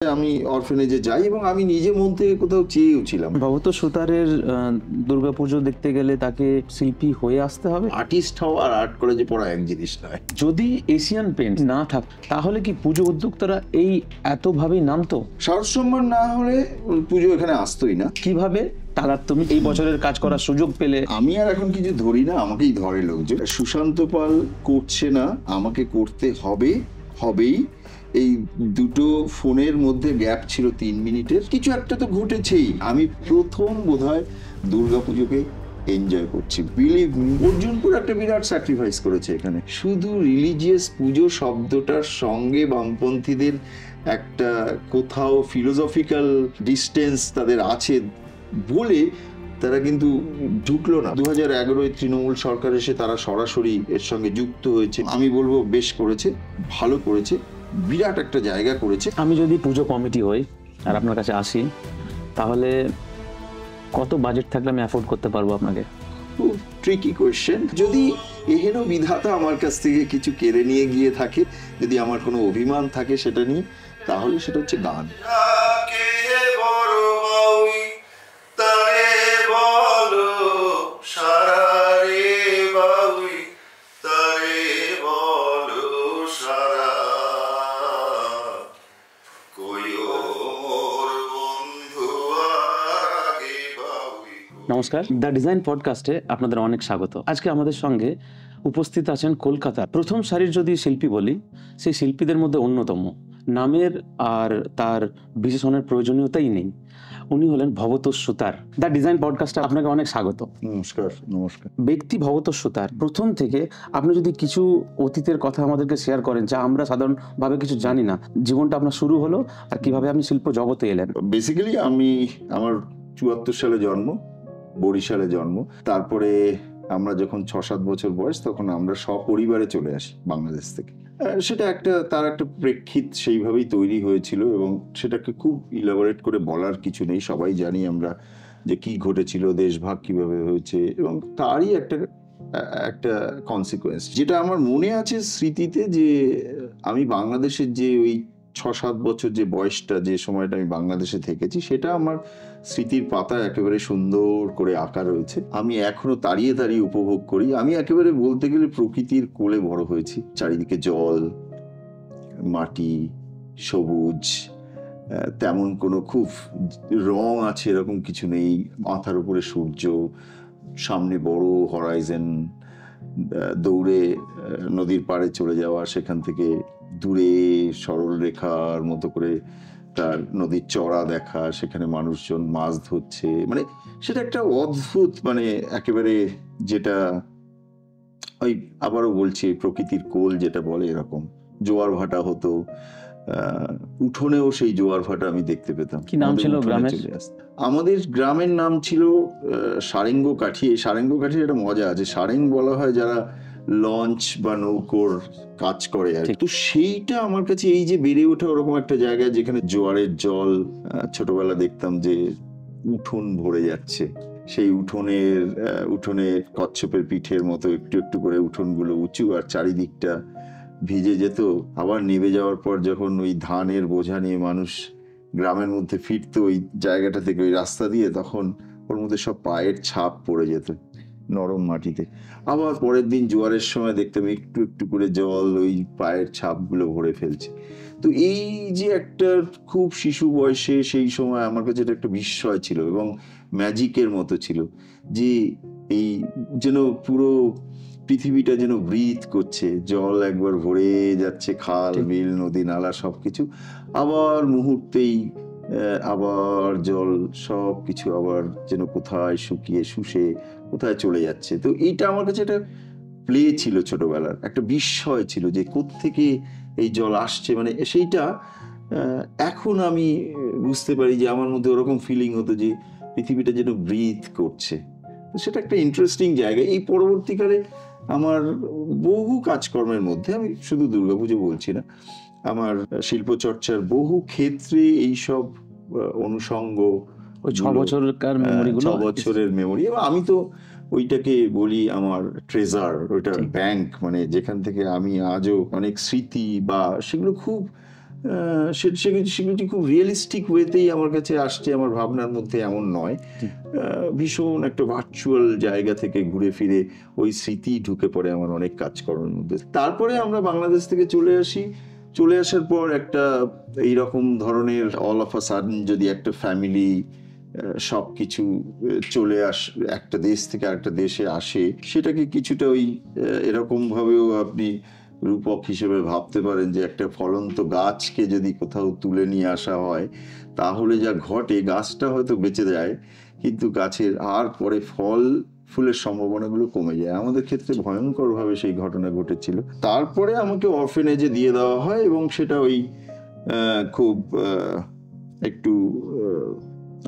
আমি অরফেনেজে যাই এবং আমি নিজে মন থেকে কোথাও চেয়েও ছিলাম। ভবত সুতারের দুর্গাপুজো দেখতে গেলে তাকে শিল্পী হয়ে আসতে হবে। আর্টিস্ট হওয়া আর আর্ট কলেজে পড়া এক জিনিস নয়। যদি এশিয়ান পেন্ট না থাক তাহলে কি পুজো উদ্যোক্তারা এই এতভাবেই নামতো? সাহস সম্মান না হলে পুজো এখানে আসতোই না। কিভাবে তারা তুমি এই বছরের কাজ করার সুযোগ পেলে? আমি আর এখন কিছু ধরি না, আমাকেই ধরে লোকজন। সুশান্ত পাল করছে না, আমাকে করতে হবেই। এই দুটো ফোনের মধ্যে গ্যাপ ছিল 3 মিনিটের, কিছু একটা তো ঘটেছেই। আমি প্রথম বোধহয় দুর্গাপুজোকে এনজয় করছি। বিলিভ মি, অর্জুনপুর একটা বিরাট স্যাক্রিফাইস করেছে এখানে। শুধু রিলিজিয়াস পুজো শব্দটার সঙ্গে বামপন্থীদের একটা কোথাও ফিলোসফিক্যাল ডিস্টেন্স তাদের আছে বলে তারা কিন্তু ঢুকলো না। 2011-য় তৃণমূল সরকার এসে তারা সরাসরি এর সঙ্গে যুক্ত হয়েছে। আমি বলবো বেশ করেছে, ভালো করেছে, বিরাট একটা জায়গা করেছে। আমি যদি পুজো কমিটি হই আর আপনার কাছে আসি, তাহলে কত বাজেট থাকলে আমি অ্যাফোর্ড করতে পারবো আপনাকে? খুব ট্রিকি কোয়েশ্চেন। যদি এহেন বিধাতা আমার কাছ থেকে কিছু কেড়ে নিয়ে গিয়ে থাকে, যদি আমার কোনো অভিমান থাকে সেটা নিয়ে, তাহলে সেটা হচ্ছে গান। নমস্কার, দ্য ডিজাইন পডকাস্টে আপনাদের অনেক স্বাগত। আজকে আমাদের সঙ্গে উপস্থিত আছেন কলকাতার প্রথম সারির যদি শিল্পী বলি, সেই শিল্পীদের মধ্যে অন্যতম। নামের আর তার বিশেষণের প্রয়োজনীয়তাই নেই। উনি হলেন ভবতোষ সুতার। দ্য ডিজাইন পডকাস্টে আপনাকে অনেক স্বাগত। নমস্কার। ব্যক্তি ভবতোষ সুতার, প্রথম থেকে আপনি যদি কিছু অতীতের কথা আমাদেরকে শেয়ার করেন, যা আমরা সাধারণভাবে কিছু জানি না, জীবনটা আপনার শুরু হলো আর কিভাবে আপনি শিল্প জগতে এলেন। বেসিক্যালি আমার 74 সালে জন্ম, বরিশালে জন্ম। তারপরে আমরা যখন 6-7 বছর বয়স, তখন আমরা সপরিবারে চলে আসি বাংলাদেশ থেকে। সেটা তার একটা প্রেক্ষিত সেইভাবেই তৈরি হয়েছিল এবং সেটাকে খুব ইলাবোরেট করে বলার কিছু নেই। সবাই জানি আমরা যে কি ঘটেছিল, দেশভাগ কিভাবে হয়েছে, এবং তারই একটা কনসিকুয়েন্স। যেটা আমার মনে আছে স্মৃতিতে, যে আমি বাংলাদেশের যে ওই 6-7 বছর যে বয়সটা, যে সময়টা আমি বাংলাদেশে থেকেছি, সেটা আমার স্মৃতির পাতায় একেবারে সুন্দর করে আঁকা রয়েছে। আমি এখনো দাঁড়িয়ে উপভোগ করি। আমি একেবারে বলতে গেলে প্রকৃতির কোলে বড় হয়েছি। চারিদিকে জল, মাটি, সবুজ, তেমন কোনো খুব রং আছে এরকম কিছু নেই। মাথার উপরে সূর্য, সামনে বড় হরাইজন, দৌড়ে নদীর পাড়ে চলে যাওয়া, সেখান থেকে দূরে সরল রেখার মতো করে তার নদীর চড়া দেখা, সেখানে মানুষজন মাছ ধরছে। মানে সেটা একটা অদ্ভুত, মানে একেবারে, যেটা ওই আবারও বলছি, প্রকৃতির কোল যেটা বলে, এরকম। জোয়ার ভাটা হতো, উঠোনেও সেই জোয়ার ভাটা আমি দেখতে পেতাম। কি নাম ছিল গ্রামের? আমাদের গ্রামের নাম ছিল সারেঙ্গকাঠি। এই সারেঙ্গকাঠির একটা মজা আছে। সারেং বলা হয় যারা লঞ্চ বা নৌকোর কাজ করে আর। তো সেইটা আমার কাছে, এই যে বেড়ে ওঠা ওরকম একটা জায়গায় যেখানে জোয়ারের জল, ছোটবেলা দেখতাম যে উঠোন ভরে যাচ্ছে, সেই উঠোনে কচ্ছপের পিঠের মতো একটু একটু করে উঠোনগুলো উঁচু, আর চারিদিকটা ভিজে যেত। আবার নেমে যাওয়ার পর যখন ওই ধানের বোঝা নিয়ে মানুষ গ্রামের মধ্যে ফিরতো ওই জায়গাটা থেকে, ওই রাস্তা দিয়ে, তখন ওর মধ্যে সব পায়ের ছাপ পড়ে যেত নরম মাটিতে। আবার পরের দিন জোয়ারের সময় দেখতাম একটু একটু করে জল ওই পায়ের ছাপগুলো ভরে ফেলছে। তো এই যে একটা খুব শিশু বয়সে, সেই সময় আমার কাছে এটা একটা বিস্ময় ছিল এবং ম্যাজিকের মতো ছিল, যে এই যেন পুরো পৃথিবীটা যেন ব্রিথ করছে। জল একবার ভরে যাচ্ছে, খাল, বিল, নদী, নালা সবকিছু, আবার মুহূর্তেই আবার জল, সবকিছু আবার যেন কোথায় শুকিয়ে শুষে কোথায় চলে যাচ্ছে। তো এইটা আমার কাছে একটা প্লে ছিল, ছোটবেলার একটা বিস্ময় ছিল, যে কোত্থেকে এই জল আসছে। মানে সেইটা এখন আমি বুঝতে পারি যে আমার মধ্যে ওরকম ফিলিং হতো যে পৃথিবীটা যেন ব্রিথ করছে। তো সেটা একটা ইন্টারেস্টিং জায়গা। এই পরবর্তীকালে আমার বহু কাজকর্মের মধ্যে, আমি শুধু দুর্গাপুজো বলছি না, আমার শিল্পচর্চার বহু ক্ষেত্রে এইসব অনুষঙ্গ, 6 বছরের মেমোরি। এবং আমি তো ওইটাকে বলি আমার ট্রেজার, ওইটা ব্যাংক, মানে যেখান থেকে আমি আজও অনেক স্মৃতি, বা সেগুলো খুব সেগুলি খুব রিয়েলিস্টিক ওয়েতেই আমার কাছে আসছে, আমার ভাবনার মধ্যে এমন নয়। ভীষণ একটা ভার্চুয়াল জায়গা থেকে ঘুরে ফিরে ওই স্মৃতি ঢুকে পড়ে আমার অনেক কাজকর্মের মধ্যে। তারপরে আমরা বাংলাদেশ থেকে চলে আসি। চলে আসার পর একটা এইরকম ধরনের অল অফ আ সাডেন যদি একটা ফ্যামিলি সবকিছু চলে একটা দেশ থেকে আরেকটা দেশে আসে, সেটাকে কিছুটা ওই এরকম ভাবেও আপনি রূপক হিসেবে ভাবতে পারেন যে একটা ফলন্ত গাছকে যদি কোথাও তুলে নিয়ে আসা হয় তাহলে যা ঘটে, গাছটা হয়তো বেঁচে যায় কিন্তু গাছের আর পরে ফুলের সম্ভাবনাগুলো কমে যায়। আমাদের ক্ষেত্রে ভয়ঙ্কর ভাবে সেই ঘটনা ঘটেছিল। তারপরে আমাকে অরফেনেজে দিয়ে দেওয়া হয় এবং সেটা ওই খুব একটু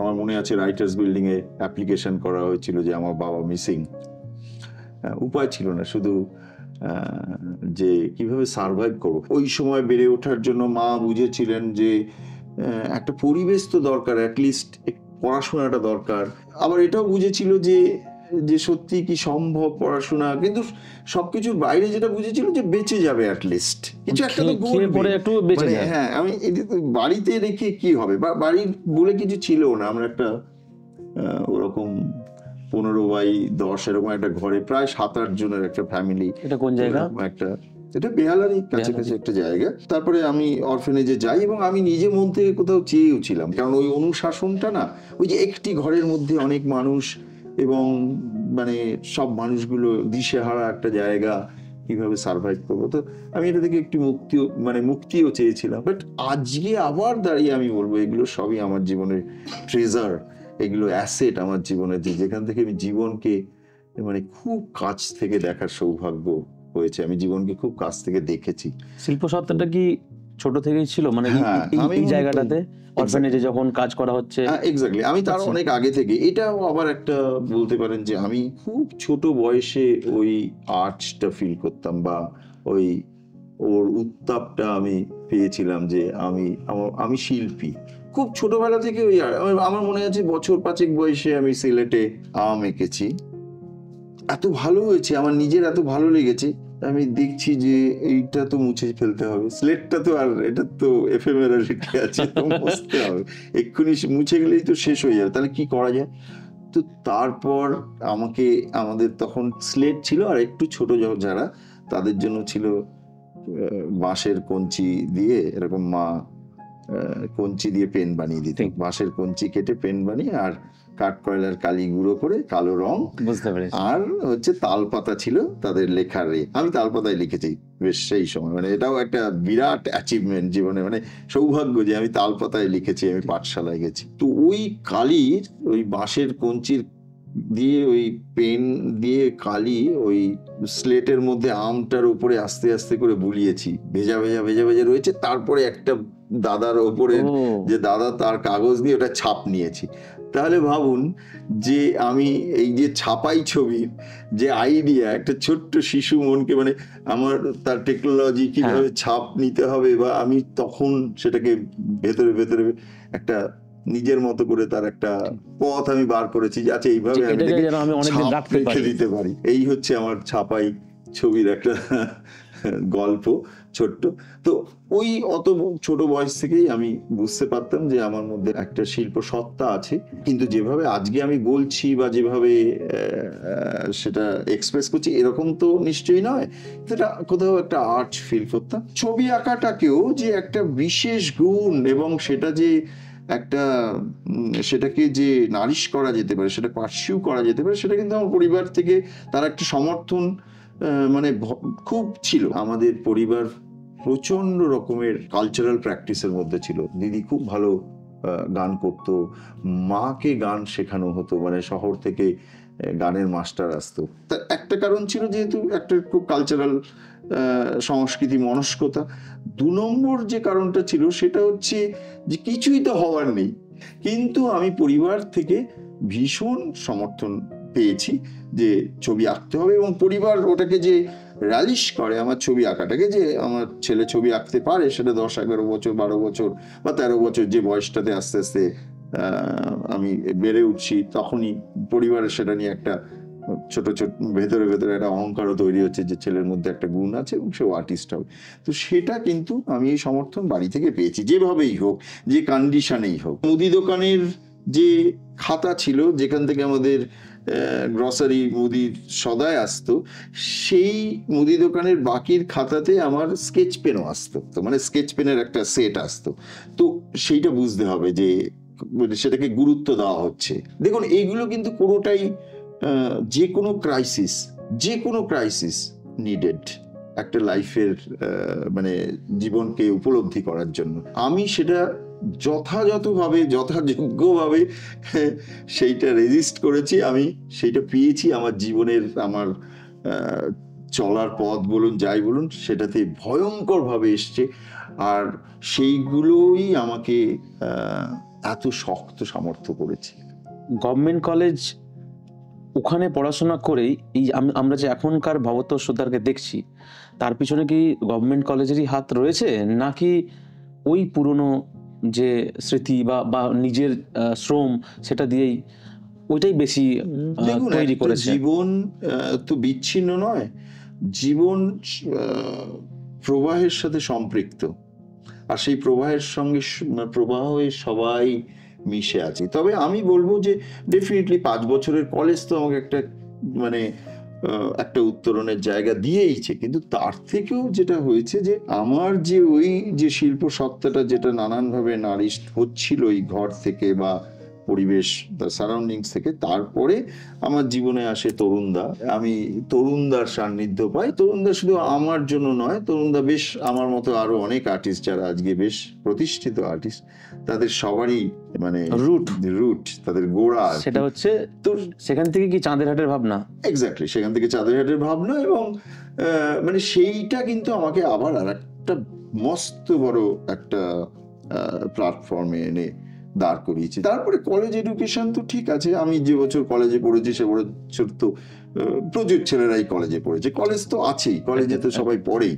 আমার মনে আছে রাইটার্স বিল্ডিং এ অ্যাপ্লিকেশন করা হয়েছিল যে আমার বাবা মিসিং। উপায় ছিল না, শুধু যে কিভাবে সার্ভাইভ করবো। ওই সময় বেড়ে ওঠার জন্য মা বুঝেছিলেন যে একটা পরিবেশ তো দরকার, অ্যাটলিস্ট পড়াশোনাটা দরকার। আবার এটাও বুঝেছিল যে সত্যি কি সম্ভব পড়াশোনা, কিন্তু সবকিছুর বাইরে যেটা বুঝেছিল যে বেঁচে যাবে, অ্যাটলিস্ট কিছু একটা তো ঘটবে। হ্যাঁ, আমি বাড়িতে রেখে কি হবে, বা বাড়ির বলে কিছু ছিল না। আমরা একটা ওরকম 15x10 এরকম একটা ঘরে প্রায় 7-8 জনের একটা ফ্যামিলি। এটা কোন জায়গা? এটা বেহালারই কাছাকাছি একটা জায়গা। তারপরে আমি অরফেনেজে যাই এবং আমি নিজে মন থেকে কোথাও চেয়েও ছিলাম, কারণ ওই অনুশাসনটা না, ওই যে একটি ঘরের মধ্যে অনেক মানুষ এবং মানে সব মানুষগুলো দিশেহারা একটা জায়গা, কিভাবে সার্ভাইভ করবো। তো আমি এটা থেকে একটু মুক্তিও চেয়েছিলাম। বাট আজকে আবার দাঁড়িয়ে আমি বলবো এগুলো সবই আমার জীবনের ট্রেজার, এগুলো অ্যাসেট আমার জীবনের, যেখান থেকে আমি জীবনকে খুব কাছ থেকে দেখার সৌভাগ্য হয়েছে। আমি জীবনকে খুব কাছ থেকে দেখেছি। শিল্প সত্তাটা কি ছোট থেকেই ছিল এই জায়গাটাতে, অরফানেজে যখন কাজ করা হচ্ছে? এক্স্যাক্টলি, আমি তার অনেক আগে থেকে। এটাও আবার একটা বলতে পারেন যে আমি খুব ছোট বয়সে ওই আর্টসটা ফিল করতাম, বা ওই ওর উত্তাপটা আমি পেয়েছিলাম যে আমি শিল্পী। খুব ছোটবেলা থেকে ওই আমার মনে আছে বছর 5 বয়সে আমি সিলেটে আম এঁকেছি। এত ভালো হয়েছে, আমার নিজের এত ভালো লেগেছে। আমি দেখছি যে এইটা তো মুছে ফেলতে হবে, স্লেটটা তো আর এটা তো এফেমেরালিটি আছে, তো মুছতে হবে, এক্ষুনি মুছে গেলেই তো শেষ হয়ে যাবে, তাহলে কি করা যায়। তো তারপর আমাদের তখন স্লেট ছিল, আর একটু ছোট যারা তাদের জন্য ছিল বাঁশের কঞ্চি দিয়ে, এরকম মা কঞ্চি দিয়ে পেন বানিয়ে দিত, বাঁশের কঞ্চি কেটে পেন বানিয়ে, আর কাঠ কয়লার কালি গুঁড়ো করে কালো রং, আর হচ্ছে তালপাতা ছিল তাদের লেখার। আমি তালপাতায় লিখেছি বেশ সেই সময়, এটাও একটা বিরাট অ্যাচিভমেন্ট জীবনে, সৌভাগ্য যে আমি তালপাতায় লিখেছি, আমি পাঠশালায় গেছি। তো ওই কালির, ওই বাঁশের কঞ্চির দিয়ে, ওই পেন দিয়ে কালি ওই স্লেটের মধ্যে আমটার উপরে আস্তে আস্তে করে বুলিয়েছি, ভেজা ভেজা ভেজা ভেজা রয়েছে। তারপরে একটা দাদার ওপরে যে দাদা তার কাগজ দিয়ে ওটা ছাপ নিয়েছি। তাহলে ভাবুন যে আমি এই যে ছাপাই ছবির যে আইডিয়া, একটা ছোট্ট শিশু মনকে, আমার তার টেকনোলজি কিভাবে ছাপ নিতে হবে, বা আমি তখন সেটাকে ভেতরে ভেতরে একটা নিজের মতো করে তার একটা পথ আমি বার করেছি, আচ্ছা এইভাবে আমি ছাপ রেখে দিতে পারি। এই হচ্ছে আমার ছাপাই ছবির একটা গল্প, ছোট্ট। তো ওই অত ছোট বয়স থেকেই আমি বুঝতে পারতাম যে আমার মধ্যে একটা শিল্প সত্তা আছে, কিন্তু যেভাবে আজকে আমি বলছি বা যেভাবে সেটা এক্সপ্রেস করছি এরকম তো নিশ্চয়ই নয়। সেটা কোথাও একটা আর্ট ফিল করতাম। ছবি আঁকাটাকেও যে একটা বিশেষ গুণ, এবং সেটা যে একটা সেটাকে যে নারিশ করা যেতে পারে, সেটা পার্সিউ করা যেতে পারে, সেটা কিন্তু আমার পরিবার থেকে তার একটা সমর্থন খুব ছিল। আমাদের পরিবার প্রচন্ড রকমের কালচারাল প্র্যাকটিসের মধ্যে ছিল। দিদি খুব ভালো গান করতো, মাকে গান শেখানো হতো, শহর থেকে গানের মাস্টার আসতো। তার একটা কারণ ছিল যেহেতু একটা খুব কালচারাল সংস্কৃতি মনস্কতা। 2 নম্বর যে কারণটা ছিল সেটা হচ্ছে যে কিছুই তো হওয়ার নেই, কিন্তু আমি পরিবার থেকে ভীষণ সমর্থন পেয়েছি যে ছবি আঁকতে হবে, এবং পরিবার ওটাকে যে র্যালিশ করে আমার ছবি আঁকাটাকে, যে আমার ছেলে ছবি আঁকতে পারে, সেটা 10-11 বছর 12 বছর বা 13 বছর যে বয়সটাতে আস্তে আস্তে আমি বেড়ে উঠছি, তখনই পরিবারের সেটা নিয়ে একটা ছোট ছোট ভেতরে ভেতরে একটা অহংকারও তৈরি হচ্ছে যে ছেলের মধ্যে একটা গুণ আছে এবং সে আর্টিস্ট হবে। তো সেটা কিন্তু আমি এই সমর্থন বাড়ি থেকে পেয়েছি, যেভাবেই হোক, যে কন্ডিশনেই হোক। মুদি দোকানের যে খাতা ছিল যেখান থেকে আমাদের গ্রসারি মুদির সদাই আসতো, সেই মুদি দোকানের বাকির খাতাতে আমার স্কেচ পেনও আসতো। তো মানে স্কেচ পেনের একটা সেট আসতো। তো সেইটা বুঝতে হবে যে সেটাকে গুরুত্ব দেওয়া হচ্ছে। দেখুন, এইগুলো কিন্তু কোনোটাই যে কোনো ক্রাইসিস নিডেড একটা লাইফের মানে জীবনকে উপলব্ধি করার জন্য। আমি সেটা যথাযথভাবে যথাযোগ্যভাবে সেইটা রেজিস্ট করেছি, আমি সেইটা পেয়েছি আমার জীবনের, আমার চলার পথ বলুন যাই বলুন সেটাতে ভয়ঙ্করভাবে এসছে। আর সেইগুলোই আমাকে এত শক্ত সামর্থ্য করেছে। গভর্নমেন্ট কলেজ, ওখানে পড়াশোনা করেই এই আমরা যে এখনকার ভবতোষ সর্দারকে দেখছি, তার পিছনে কি গভর্নমেন্ট কলেজেরই হাত রয়েছে, নাকি ওই পুরনো যে স্মৃতি বা নিজের শ্রম সেটা দিয়েই ওইটাই বেশি তৈরি করেছে? জীবন তো বিচ্ছিন্ন নয়, জীবন প্রবাহের সাথে সম্পৃক্ত, আর সেই প্রবাহের সঙ্গে প্রবাহে সবাই মিশে আছে। তবে আমি বলবো যে ডেফিনেটলি 5 বছরের কলেজ তো আমাকে একটা মানে একটা উত্তরণের জায়গা দিয়েইছে, কিন্তু তার থেকেও যেটা হয়েছে যে আমার যে ওই যে শিল্প সত্তাটা যেটা নানানভাবে নারিশড হচ্ছিল এই ঘর থেকে বা পরিবেশ, তার সারাউন্ডিংস থেকে, তারপরে আমার জীবনে আসে তরুণদা। আমি তরুণদার সান্নিধ্য পাই। তরুণদা শুধু আমার জন্য নয়, তরুণদা বেশ আমার মতো আরো অনেক আর্টিস্ট যারা আজকে বেশ প্রতিষ্ঠিত আর্টিস্ট, তাদের সবারই মানে রুট তাদের গোড়া সেটা হচ্ছে। তো সেখান থেকে কি চাঁদের হাটের ভাবনা? এক্স্যাক্টলি, সেখান থেকে চাঁদের হাটের ভাবনা, এবং মানে সেইটা কিন্তু আমাকে আবার আর একটা মস্ত বড় একটা প্ল্যাটফর্মে এনে দাঁড় করিয়েছে। তারপরে কলেজ এডুকেশন তো ঠিক আছে, আমি যে বছর কলেজে পড়েছি সে বছর তো প্রচুর ছেলেরাই কলেজে পড়েছে, কলেজ তো আছেই, কলেজে তো সবাই পড়েই।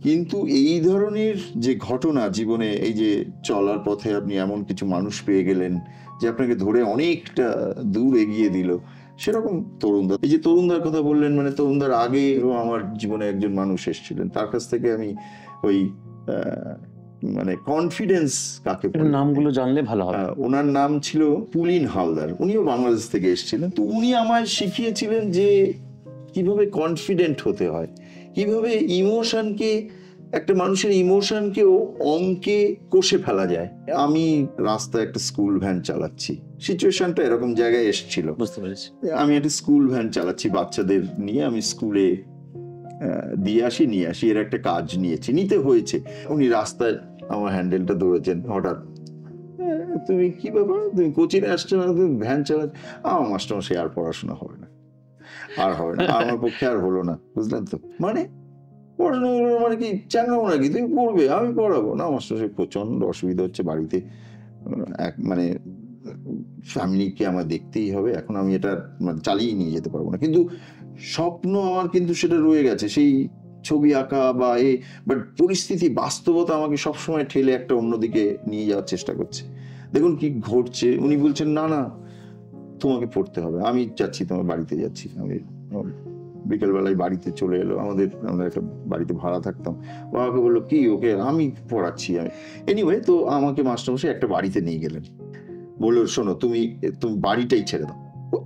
কিন্তু এই ধরনের যে ঘটনা জীবনে, এই যে চলার পথে আপনি এমন কিছু মানুষ পেয়ে গেলেন যে আপনাকে ধরে অনেকটা দূর এগিয়ে দিল, সেরকম তরুণদা। এই যে তরুণদার কথা বললেন, মানে তরুণদার আগেও আমার জীবনে একজন মানুষ এসেছিলেন, তার কাছ থেকে আমি ওই মানে কনফিডেন্স কাকে, নামগুলো জানলে ভালো হবে। ওনার নাম ছিল পুলিন হালদার, উনিও বাংলাদেশ থেকে এসেছিলেন। তো উনি আমায় শিখিয়েছিলেন যে কিভাবে কনফিডেন্ট হতে হয়, কিভাবে ইমোশনকে, একটা মানুষের ইমোশনকেও অঙ্কে কষে ফেলা যায়। আমি রাস্তায় একটা স্কুল ভ্যান চালাচ্ছি, সিচুয়েশনটা এরকম জায়গায় এসেছিল, বুঝতে পেরেছি। আমি একটা স্কুল ভ্যান চালাচ্ছি বাচ্চাদের নিয়ে, আমি স্কুলে দিয়ে আসি নিয়ে আসি, এর একটা কাজ নিতে হয়েছে। উনি রাস্তায় আমার হ্যান্ডেলটা ধরেছেন, হঠাৎ তুমি কি ব্যাপার, তুমি কোচিংয়ে আসছো না, তুমি ভ্যান চালাচ্ছ? আমার মাস্টারমশাই আর পড়াশোনা হবে না, আমার পক্ষে আর হলো না, বুঝলেন তো। মানে পড়াশোনা হলো মানে কি, চ্যাংড়াবো নাকি, তুমি পড়বে আমি পড়াবো না? মাস্টারমশাই প্রচন্ড অসুবিধা হচ্ছে বাড়িতে, মানে ফ্যামিলিকে আমার দেখতেই হবে, এখন আমি এটা মানে চালিয়ে নিয়ে যেতে পারবো না। কিন্তু স্বপ্ন আমার কিন্তু সেটা রয়ে গেছে, সেই ছবি আঁকা বা বাট পরিস্থিতি, বাস্তবতা আমাকে সবসময় ঠেলে একটা অন্যদিকে নিয়ে যাওয়ার চেষ্টা করছে। দেখুন কি ঘটছে, উনি বলছেন না না তোমাকে পড়তে হবে, আমি যাচ্ছি তোমার বাড়িতে যাচ্ছি। আমি বিকেলবেলায় বাড়িতে চলে এলো, আমরা একটা বাড়িতে ভাড়া থাকতাম, বাবাকে বললো কি ওকে আমি পড়াচ্ছি। আমি এনিওয়ে, তো আমাকে মাস্টারমশাই একটা বাড়িতে নিয়ে গেলেন, বললো শোনো তুমি বাড়িটাই ছেড়ে দাও।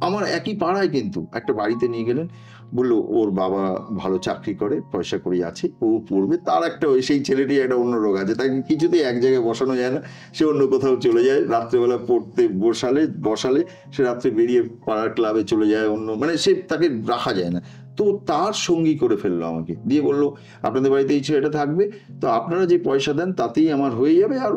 আমার একই পাড়ায় কিন্তু একটা বাড়িতে নিয়ে গেলেন, বললো ওর বাবা ভালো চাকরি করে, পয়সা করি আছে, ও পড়বে। তার একটা সেই ছেলেটি একটা অন্য রোগ আছে, তাকে কিছুতেই এক জায়গায় বসানো যায় না, সে অন্য কোথাও চলে যায়। রাত্রেবেলা পড়তে বসালে সে রাত্রে বেরিয়ে পাড়ার ক্লাবে চলে যায়, অন্য মানে তাকে রাখা যায় না। তো তার সঙ্গী করে ফেললো আমাকে, দিয়ে বললো আপনাদের বাড়িতে এই ছেলেটা থাকবে, তো আপনারা যে পয়সা দেন তাতেই আমার হয়ে যাবে, আর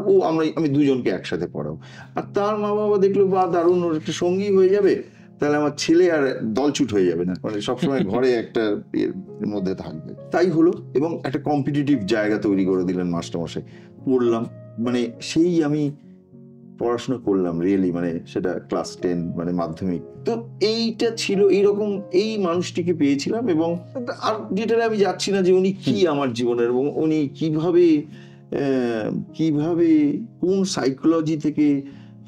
আমি দুজনকে একসাথে পড়াবো। আর তার মা বাবা দেখলো বা দারুণ, ওর একটা সঙ্গী হয়ে যাবে, তাহলে আমার ছেলে আর দলছুট হয়ে যাবে না, মানে সবসময় ঘরে একটা এর মধ্যে থাকবে। তাই হলো, এবং একটা কম্পিটিটিভ জায়গা তৈরি করে দিলেন মাস্টারমশাই। পড়লাম, মানে সেই আমি পড়াশোনা করলাম রিয়েলি, মানে সেটা ক্লাস 10 মানে মাধ্যমিক। তো এইটা ছিল এইরকম, এই মানুষটিকে পেয়েছিলাম। এবং আর ডিটেলে আমি যাচ্ছি না যে উনি কি আমার জীবনের, এবং উনি কিভাবে কোন সাইকোলজি থেকে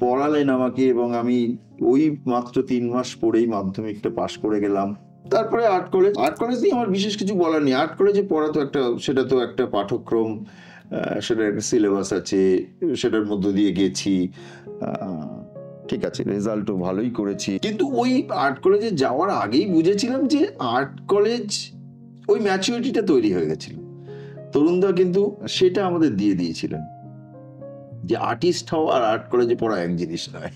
পড়ালেন আমাকে, এবং আমি ওই মাত্র 3 মাস পড়েই মাধ্যমিকটা পাশ করে গেলাম। তারপরে আর্ট কলেজ নিয়ে আমার বিশেষ কিছু বলার নেই। আর্ট কলেজে পড়া তো সেটা তো একটা পাঠ্যক্রম, সেটার একটা সিলেবাস আছে, সেটার মধ্য দিয়ে গেছি, ঠিক আছে, রেজাল্টও ভালোই করেছি। কিন্তু ওই আর্ট কলেজে যাওয়ার আগেই বুঝেছিলাম যে আর্ট কলেজ, ওই ম্যাচুরিটিটা তৈরি হয়ে গেছিল। তরুণদা কিন্তু সেটা আমাদের দিয়ে দিয়েছিলেন যে আর্টিস্ট হওয়া আর আর্ট কলেজে পড়া এক জিনিস নয়।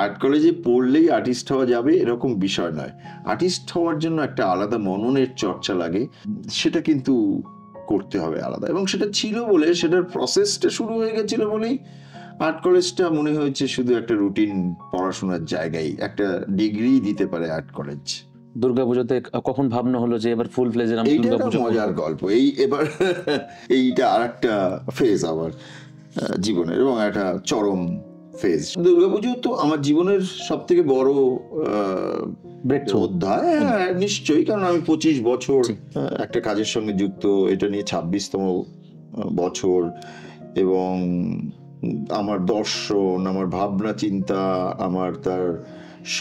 আর্ট কলেজে পড়লেই আর্টিস্ট হওয়া যাবে এরকম বিষয় নয়। আর্টিস্ট হওয়ার জন্য একটা আলাদা মননের চর্চা লাগে, সেটা কিন্তু করতে হবে আলাদা। এবং সেটা ছিল বলে, সেটার প্রসেসটা শুরু হয়ে গেছিল বলেই আর্ট কলেজটা মনে হয়েছে শুধু একটা রুটিন পড়াশোনার জায়গায়, একটা ডিগ্রি দিতে পারে আর্ট কলেজ। দুর্গাপুজোতে কখন ভাবনা হলো যে এবার ফুল ফ্লেজের আমি এইটা একটা দুর্গাপুজো মজার গল্প। এবার এইটা আরেকটা ফেজ আমার জীবনের, এবং একটা চরম ফেজ। দুর্গাপুজো তো আমার জীবনের সব থেকে বড় অধ্যায়, নিশ্চয়ই, কারণ আমি 25 বছর একটা কাজের সঙ্গে যুক্ত, এটা নিয়ে 26তম বছর, এবং আমার দর্শন, আমার ভাবনা চিন্তা, আমার তার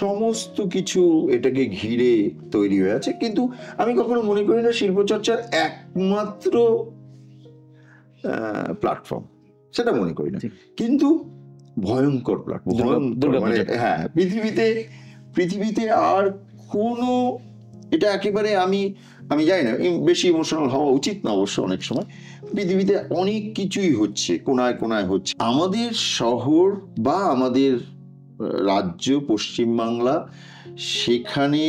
সমস্ত কিছু এটাকে ঘিরে তৈরি হয়ে আছে। কিন্তু আমি কখনো মনে করি না শিল্পচর্চার একমাত্র প্ল্যাটফর্ম, সেটা মনে করি না, কিন্তু ভয়ঙ্কর প্ল্যাটফর্ম। মানে হ্যাঁ, পৃথিবীতে আর কোনো, এটা একেবারে আমি জানি না, বেশি ইমোশনাল হওয়া উচিত না অবশ্য, অনেক সময় পৃথিবীতে অনেক কিছুই হচ্ছে, কোনায় কোনায় হচ্ছে। আমাদের শহর বা আমাদের রাজ্য পশ্চিমবাংলা, সেখানে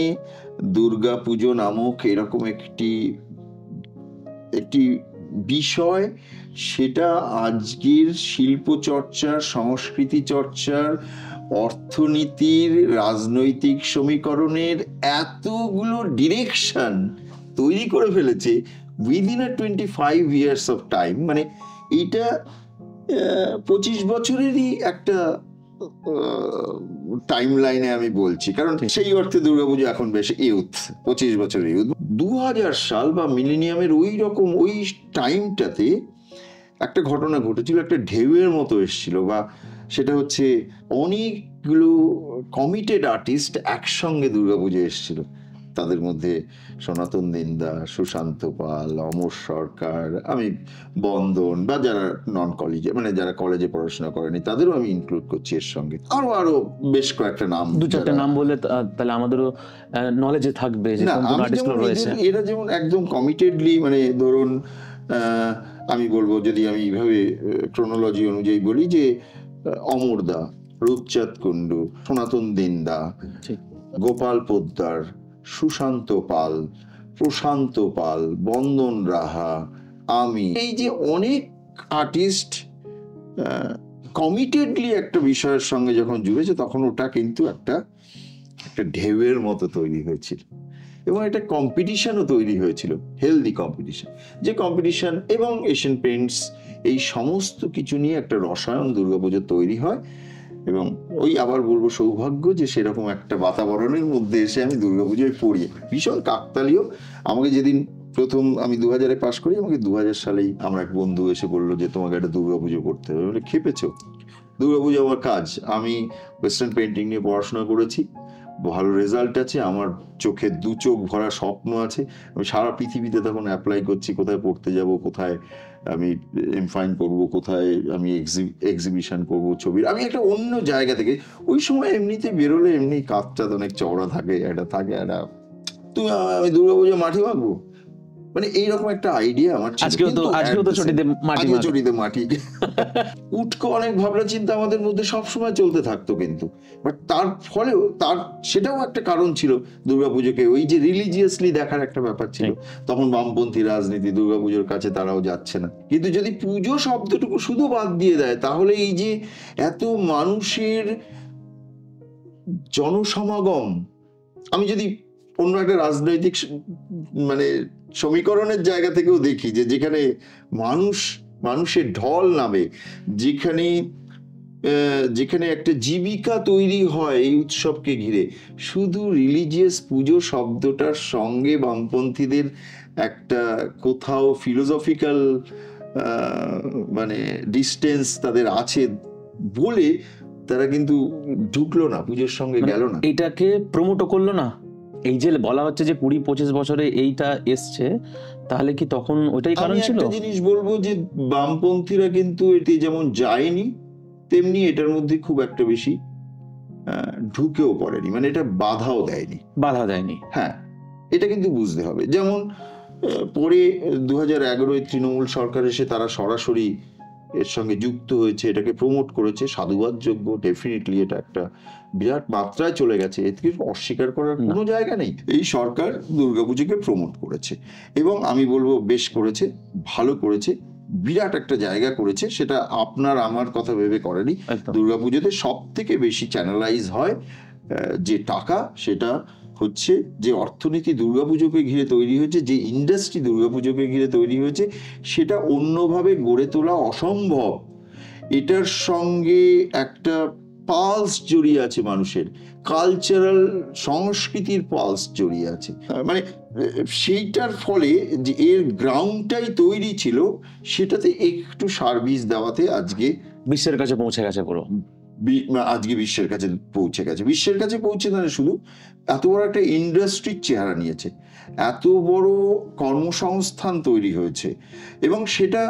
দুর্গাপুজো নামক এরকম একটি বিষয়, সেটা আজকের শিল্প চর্চার, সংস্কৃতি চর্চার, অর্থনীতির, রাজনৈতিক সমীকরণের এতগুলো ডিরেকশন তৈরি করে ফেলেছে within a 25 years of time. মানে এইটা 25 বছরেরই একটা টাইম লাইনে আমি বলছি, কারণ সেই অর্থে দুর্গাপুজো এখন বেশ ইউথ, 25 বছরের ইউথ। 2000 সাল বা মিলেনিয়ামের ওই রকম ওই টাইমটাতে একটা ঘটনা ঘটেছিল, একটা ঢেউয়ের মতো এসেছিল, বা সেটা হচ্ছে অনেকগুলো কমিটেড আর্টিস্ট একসঙ্গে দুর্গাপুজো এসেছিল। তাদের মধ্যে সনাতন দিন্দা, সুশান্ত পাল, অমর সরকার, আমি বন্দন, বা যারা নন কলেজে, মানে যারা কলেজে পড়াশোনা করেনি, তাদেরও আমি ইনক্লুড করছি এর সঙ্গে। আরো বেশ কয়েকটা নাম, 2-4টা নাম বললে তাহলে আমাদেরও নলেজে থাকবে যে কোন কোন আর্টিস্টরা রয়েছে। এরা যেমন একদম কমিটেডলি, মানে ধরুন আমি বলবো, যদি আমি এইভাবে ক্রোনোলজি অনুযায়ী বলি, যে অমরদা, রূপচাঁদ কুন্ডু, সনাতন দিন্দা, গোপাল পোদ্দার, সুশান্ত পাল, প্রশান্ত পাল, বন্দন রাহা, আমি, এই যে অনেক আর্টিস্ট কমিটেডলি একটা বিষয়ের সঙ্গে যখন জুড়েছে, তখন ওটা কিন্তু একটা ঢেউয়ের মতো তৈরি হয়েছিল, এবং একটা কম্পিটিশনও তৈরি হয়েছিল, হেলদি কম্পিটিশন। যে কম্পিটিশন এবং এশিয়ান পেইন্টস, এই সমস্ত কিছু নিয়ে একটা রসায়ন দুর্গাপুজো তৈরি হয়। এবং ওই আবার বলবো সৌভাগ্য যে সেরকম একটা বাতাবরণের মধ্যে এসে আমি দুর্গাপুজোয় পড়ি, ভীষণ কাকতালীয়। আমাকে যেদিন প্রথম আমি 2000-এ পাশ করি, আমাকে 2000 সালেই আমার এক বন্ধু এসে বললো যে তোমাকে একটা দুর্গাপুজো করতে হবে। বলে, খেপেছো? দুর্গাপুজো আমার কাজ, আমি ওয়েস্টার্ন পেইন্টিং নিয়ে পড়াশোনা করেছি, ভালো রেজাল্ট আছে, আমার চোখে 2 চোখ ভরা স্বপ্ন আছে, আমি সারা পৃথিবীতে তখন অ্যাপ্লাই করছি, কোথায় পড়তে যাব, কোথায় আমি এমফাইন করব, কোথায় আমি এক্সিবিশন করব ছবির। আমি একটা অন্য জায়গা থেকে, ওই সময় এমনিতে বেরোলে এমনি কাঁধটা অনেক চওড়া থাকে, একটা তুমি, আমি দুর্গাপুজো মাটি মাখবো, মানে এইরকম একটা আইডিয়া আমার ছিল। আজকেও তো চটিতে মাটি উটকো অনেক ভাবনা চিন্তা আমাদের মধ্যে সবসময় চলতে থাকতো, কিন্তু বাট তার ফলেও সেটাও একটা কারণ ছিল দুর্গাপুজোকে ওই যে রিলিজিয়াসলি দেখার একটা ব্যাপার ছিল। তখন বামপন্থী রাজনীতি, দুর্গাপুজোর কাছে তারাও যাচ্ছে না। কিন্তু যদি পুজো শব্দটুকু শুধু বাদ দিয়ে দেয়, তাহলে এই যে এত মানুষের জনসমাগম, আমি যদি অন্য একটা রাজনৈতিক মানে সমীকরণের জায়গা থেকেও দেখি, যে যেখানে মানুষের ঢল নামে, যেখানে একটা জীবিকা তৈরি হয় এই উৎসবকে ঘিরে, শুধু রিলিজিয়াস পুজো শব্দটার সঙ্গে বামপন্থীদের একটা কোথাও ফিলোসফিক্যাল মানে ডিস্টেন্স তাদের আছে বলে তারা কিন্তু ঢুকলো না, পুজোর সঙ্গে গেল না। এটাকে প্রমোটও করলো না। এই যে বলা হচ্ছে যে 20-25 বছরে এইটা এসছে, তাহলে কি তখন ওইটাই কারণ ছিল? আমি একটা জিনিস বলবো যে বামপন্থীরা কিন্তু এতে যেমন যায়নি, তেমনি এটার মধ্যে খুব একটা বেশি ঢুকেও পড়েনি, মানে এটা বাধাও দেয়নি। হ্যাঁ, এটা কিন্তু বুঝতে হবে। যেমন পরে 2011 তৃণমূল সরকার এসে তারা সরাসরি এর সঙ্গে যুক্ত হয়েছে, এটাকে প্রমোট করেছে, সাধুবাদযোগ্য। ডেফিনেটলি এটা একটা বিরাট মাত্রায় চলে গেছে, এতে কিছু অস্বীকার করার কোনো জায়গা নেই। এই সরকার দুর্গাপুজোকে প্রমোট করেছে এবং আমি বলবো বেশ করেছে, ভালো করেছে, বিরাট একটা জায়গা করেছে। সেটা আপনার আমার কথা ভেবে করেনি। দুর্গাপুজোতে সব থেকে বেশি চ্যানেলাইজ হয় যে টাকা, সেটা হচ্ছে যে অর্থনীতি দুর্গাপুজোকে ঘিরে তৈরি হয়েছে, যে ইন্ডাস্ট্রি দুর্গাপুজোকে ঘিরে তৈরি হয়েছে, সেটা অন্যভাবে গড়ে তোলা অসম্ভব। এটার সঙ্গে একটা পালস জড়িয়ে আছে, মানুষের কালচারাল সংস্কৃতির পালস জড়িয়ে আছে। মানে সেইটার ফলে যে এর গ্রাউন্ডটাই তৈরি ছিল, সেটাতে একটু সার্ভিস দেওয়াতে আজকে বিশ্বের কাছে পৌঁছে গেছে। পুরো আজকে বিশ্বের কাছে পৌঁছে গেছে। বিশ্বের কাছে পৌঁছে না, শুধু এত বড় একটা ইন্ডাস্ট্রির চেহারা নিয়েছে, এত বড় কর্মসংস্থান তৈরি হয়েছে, এবং সেটা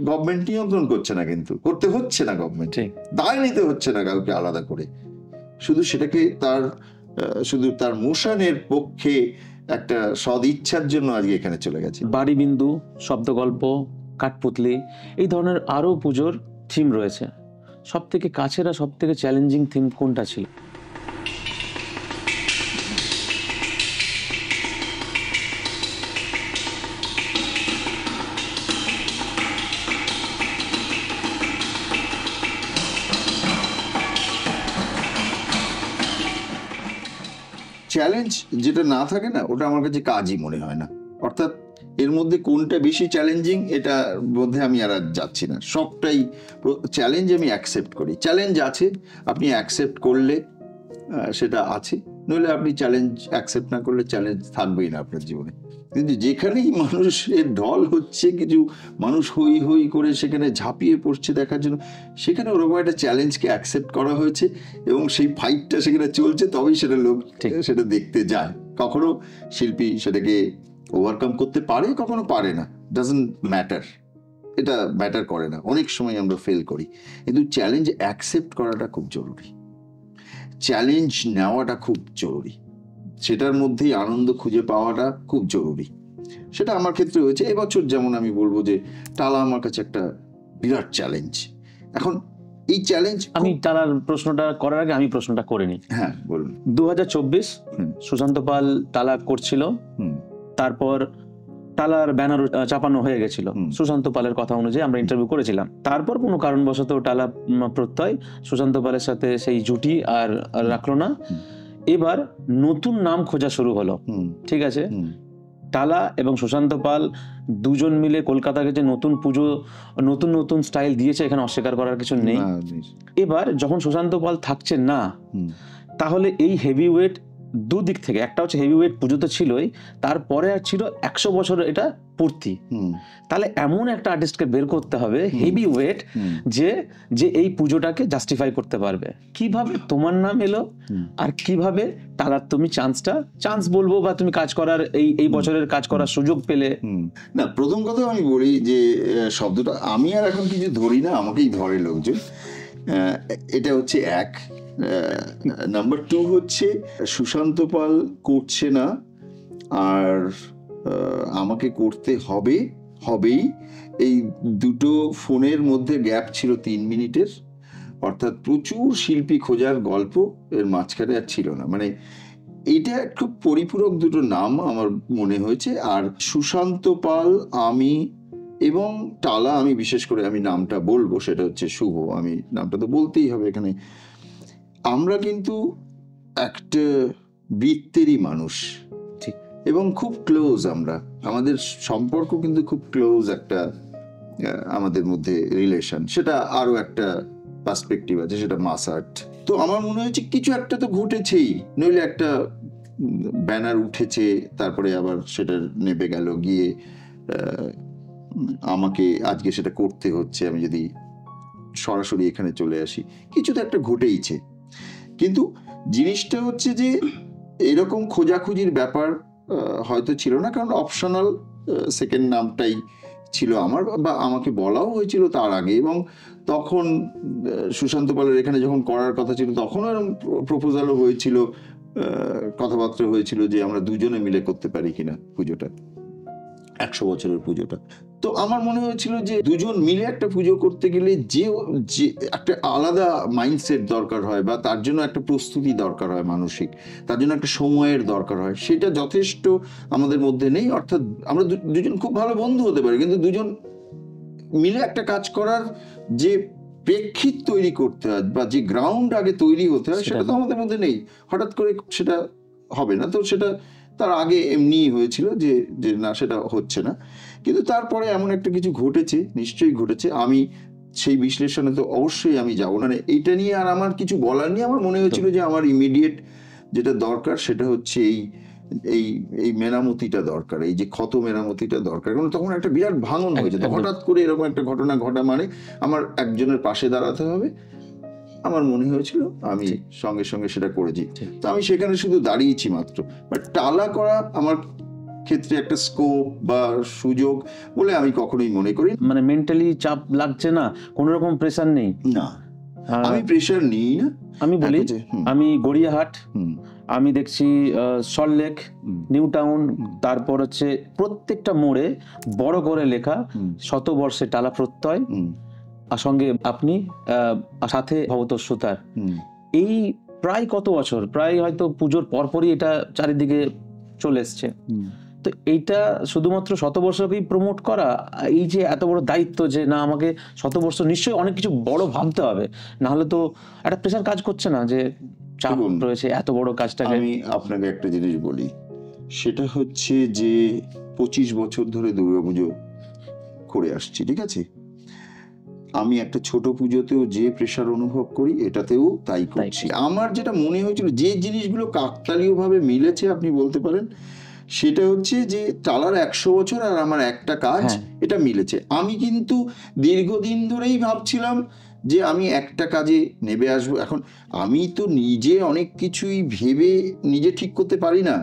গভর্নমেন্ট নিয়ন্ত্রণ করছে না, কিন্তু করতে হচ্ছে না, গভর্নমেন্ট দায় নিতে হচ্ছে না কাউকে আলাদা করে, শুধু সেটাকে শুধু তার মোশনের পক্ষে একটা সদ ইচ্ছার জন্য আজকে এখানে চলে গেছে। বাড়ি বিন্দু, শব্দগল্প, কাঠপুতলি, এই ধরনের আরো পুজোর থিম রয়েছে। সব থেকে কাছের আর সব থেকে চ্যালেঞ্জিং থিম কোনটা ছিল? চ্যালেঞ্জ যেটা না থাকে না, ওটা আমার কাছে কাজই মনে হয় না। অর্থাৎ এর মধ্যে কোনটা বেশি চ্যালেঞ্জিং, এটার মধ্যে আমি আর যাচ্ছি না। সবটাই চ্যালেঞ্জ আমি অ্যাকসেপ্ট করি। চ্যালেঞ্জ আছে, আপনি অ্যাকসেপ্ট করলে সেটা আছে, নইলে আপনি চ্যালেঞ্জ অ্যাকসেপ্ট না করলে চ্যালেঞ্জ থাকবেই না আপনার জীবনে। কিন্তু যেখানেই মানুষের ঢল হচ্ছে, কিছু মানুষ হই হই করে সেখানে ঝাঁপিয়ে পড়ছে দেখার জন্য, সেখানে ওরকম একটা চ্যালেঞ্জকে অ্যাকসেপ্ট করা হয়েছে এবং সেই ফাইটটা সেখানে চলছে, তবেই সেটা লোক সেটা দেখতে যায়। কখনো শিল্পী সেটাকে ওভারকাম করতে পারে, কখনো পারে না, ডাজন্ট ম্যাটার, এটা ম্যাটার করে না। অনেক সময় আমরা ফেল করি, কিন্তু চ্যালেঞ্জ অ্যাকসেপ্ট করাটা খুব জরুরি, চ্যালেঞ্জ নেওয়াটা খুব জরুরি, সেটার মধ্যেই আনন্দ খুঁজে পাওয়াটা খুব জরুরি। সেটা আমার ক্ষেত্রে হয়েছে। এবছর যেমন আমি বলবো যে টালা আমার কাছে একটা বিরাট চ্যালেঞ্জ। এখন এই চ্যালেঞ্জ, আমি টালার প্রশ্নটা করার আগে আমি প্রশ্নটা করে নিই। হ্যাঁ বলুন। 2024 সুশান্ত পাল টালা করছিল, তারপর টালার ব্যানার চাপানো হয়ে গেছিল সুশান্ত পালের কথা অনুযায়ী, আমরা ইন্টারভিউ করেছিলাম। তারপর কোনো কারণবশত টালা প্রত্যয় সুশান্ত পালের সাথে সেই জুটি আর রাখলো না। এবার নতুন নাম খোঁজা শুরু হলো, ঠিক আছে? টালা এবং সুশান্ত পাল দুজন মিলে কলকাতাকে যে নতুন পুজো, নতুন নতুন স্টাইল দিয়েছে, এখানে অস্বীকার করার কিছু নেই। এবার যখন সুশান্ত পাল থাকছে না, তাহলে এই হেভি ওয়েট দুদিক থেকে, একটা হচ্ছে হেভি ওয়েট পুজো তো ছিলই, তারপরে আর ছিল 100 বছর এটা পূর্তি। তাহলে এমন একটা আর্টিস্টকে বের করতে হবে হেভি ওয়েট, যে এই পুজোটাকে জাস্টিফাই করতে পারবে। কিভাবে তোমার নাম এলো, আর কিভাবে টালার তুমি চান্স বলবো, বা তুমি কাজ করার এই বছরের কাজ করার সুযোগ পেলে? না, প্রথম কথা আমি বলি যে শব্দটা আমি আর এখন কিছু ধরি না, আমাকেই ধরে লোকজন। এটা হচ্ছে এক। নাম্বার 2 হচ্ছে সুশান্ত পাল করছে না, আর আমাকে করতে হবেই। এই দুটো ফোনের মধ্যে গ্যাপ ছিল 3 মিনিটের, অর্থাৎ প্রচুর শিল্পী খোঁজার গল্প এর মাঝখানে আর ছিল না। মানে এটা খুব পরিপূরক দুটো নাম আমার মনে হয়েছে। আর সুশান্ত পাল, আমি এবং টালা, আমি বিশেষ করে আমি নামটা বলবো, সেটা হচ্ছে শুভ। আমি নামটা তো বলতেই হবে এখানে। আমরা কিন্তু একটা বৃত্তেরই মানুষ, ঠিক, এবং খুব ক্লোজ। আমাদের সম্পর্ক কিন্তু খুব ক্লোজ, একটা আমাদের মধ্যে রিলেশন। সেটা আরো একটা পার্সপেক্টিভ আছে, সেটা মাস আর্ট। তো আমার মনে হয়েছে কিছু একটা তো ঘটেছেই, নইলে একটা ব্যানার উঠেছে, তারপরে আবার সেটা নেবে গেল গিয়ে আমাকে আজকে সেটা করতে হচ্ছে। আমি যদি সরাসরি এখানে চলে আসি, কিছু তো একটা ঘটেইছে। কিন্তু জিনিসটা হচ্ছে যে এরকম খোঁজাখুঁজির ব্যাপার হয়তো ছিল না, কারণ অপশনাল সেকেন্ড নামটাই ছিল আমার, বা আমাকে বলাও হয়েছিল তার আগে। এবং তখন সুশান্ত পালের এখানে যখন করার কথা ছিল তখনও এরকম প্রপোজালও হয়েছিল, কথাবার্তা হয়েছিল যে আমরা দুজনে মিলে করতে পারি কিনা পুজোটা, 100 বছরের পুজোটা। তো আমার মনে হয়েছিল যে দুজন মিলে একটা পুজো করতে গেলে যে একটা আলাদা মাইন্ডসেট দরকার হয়, বা তার জন্য একটা প্রস্তুতি দরকার হয় মানসিক, তার জন্য একটা সময়ের দরকার হয়, সেটা যথেষ্ট আমাদের মধ্যে নেই। অর্থাৎ আমরা দুজন খুব ভালো বন্ধু হতে পারি, কিন্তু দুজন মিলে একটা কাজ করার যে প্রেক্ষিত তৈরি করতে হয় বা যে গ্রাউন্ড আগে তৈরি হতে হয়, সেটা তো আমাদের মধ্যে নেই। হঠাৎ করে সেটা হবে না। তো সেটা তার আগে এমনি হয়েছিল যে না, সেটা হচ্ছে না। কিন্তু তারপরে এমন একটা কিছু ঘটেছে, নিশ্চয়ই ঘটেছে। আমি সেই বিশ্লেষণে তো অবশ্যই আমি যাবো না, এইটা নিয়ে আর আমার কিছু বলার নেই। আমার মনে হয়েছিল যে আমার ইমিডিয়েট যেটা দরকার সেটা হচ্ছে এই মেরামতিটা দরকার, এই যে ক্ষত মেরামতিটা দরকার। কারণ তখন একটা বিরাট ভাঙন হয়েছে, হঠাৎ করে এরকম একটা ঘটনা ঘটা মানে আমার একজনের পাশে দাঁড়াতে হবে। আমার মনে হয়েছিল আমি সঙ্গে সঙ্গে সেটা করেছি। তো আমি সেখানে শুধু দাঁড়িয়েছি মাত্র, বাট টালা করা আমার ক্ষেত্রে একটা স্কোপ বা সুযোগ বলে আমি কখনোই মনে করি। মানে মেন্টালি চাপ লাগছে না, কোনো রকম প্রেসার নেই? না, আমি প্রেসার নিই না। আমি বলি, আমি গড়িয়াহাট, আমি দেখছি সল্টলেক, নিউ টাউন, তারপর হচ্ছে প্রত্যেকটা মোড়ে বড় করে লেখা 100 বর্ষে টালা প্রত্যয়, আর সঙ্গে আপনি, সাথে ভবতোষ সুতার। এই প্রায় কত বছর, প্রায় হয়তো পুজোর পরপরই এটা চারিদিকে চলে এসছে। তো এইটা শুধুমাত্র 100 বর্ষকেই প্রমোট করা, এই যে এত বড় দায়িত্ব যে না আমাকে 100 বর্ষ নিশ্চয়ই অনেক কিছু বড় ভাবতে হবে, না হলে তো একটা প্রেশার কাজ করছে না যে চাপ রয়েছে এত বড় কাজটাকে? আমি আপনাকে একটা জিনিস বলি, সেটা হচ্ছে যে 25 বছর ধরে দুর্গাপুজো করে আসছি, ঠিক আছে? আমি একটা ছোট পুজোতেও যে প্রেশার অনুভব করি, এটাতেও তাই করছি। আমার যেটা মনে হয়েছিল, যে জিনিসগুলো কাকতালীয় ভাবে মিলেছে আপনি বলতে পারেন, সেটা হচ্ছে যে টালার 100 বছর আর আমার একটা কাজ, এটা মিলেছে। আমি কিন্তু দীর্ঘদিন ধরেই ভাবছিলাম যে আমি একটা কাজে নেবে আসবো। এখন আমি তো নিজে অনেক কিছুই ভেবে নিজে ঠিক করতে পারি না।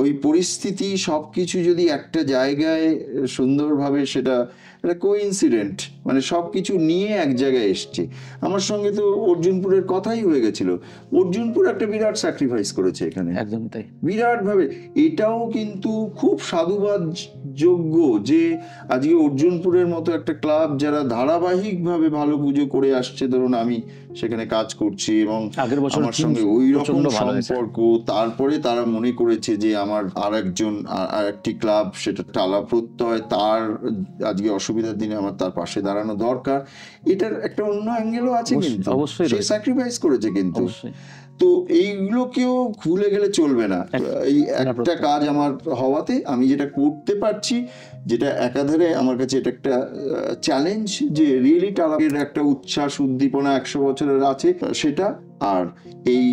ওই পরিস্থিতি সবকিছু যদি একটা জায়গায় সুন্দরভাবে, সেটা একটা কোইন্সিডেন্ট, মানে সবকিছু নিয়ে এক জায়গায় এসছে। আমার সঙ্গে তো অর্জুনপুরের কথাই হয়ে গেছিল। অর্জুনপুর একটা বিরাট স্যাক্রিফাইস করেছে এখানে, একদম তাই, বিরাট ভাবে। এটাও কিন্তু খুব সাধুবাদ যোগ্য যে আজকে অর্জুনপুরের মতো একটা ক্লাব, যারা ধারাবাহিকভাবে ভালো পুজো করে আসছে, ধরুন আমি সেখানে কাজ করছি এবং আমার সঙ্গে ওই রকম সম্পর্ক, তারপরে তারা মনে করেছে যে আমার আর একটি ক্লাব, সেটা টালা প্রত্যয়, তার আজকে অসুবিধার দিনে আমার তার পাশে দাঁড়ানো দরকার। এটার একটা অন্য অ্যাঙ্গেলও আছে, কিন্তু অবশ্যই সে স্যাক্রিফাইস করেছে। কিন্তু তো এইগুলোকেও ভুলে গেলে চলবে না। এই একটা কাজ আমার হওয়াতে আমি যেটা করতে পারছি, যেটা একাধারে আমার কাছে এটা একটা চ্যালেঞ্জ, যে রিয়েলি টালার একটা উচ্ছ্বাস উদ্দীপনা 100 বছরের আছে সেটা, আর এই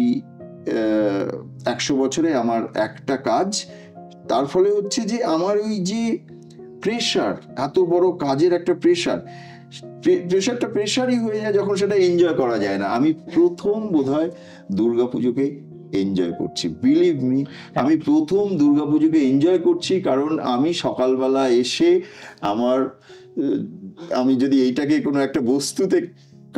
100 বছরে আমার একটা কাজ। তার ফলে হচ্ছে যে আমার ওই যে প্রেশার, এত বড় কাজের একটা প্রেশারটা প্রেশারই হয়ে যায় যখন সেটা এনজয় করা যায় না। আমি প্রথম বোধহয় দুর্গাপুজোকে এনজয় করছি, বিলিভ মি, আমি প্রথম দুর্গাপুজোকে এনজয় করছি। কারণ আমি সকালবেলা এসে আমি যদি এইটাকে কোনো একটা বস্তুতে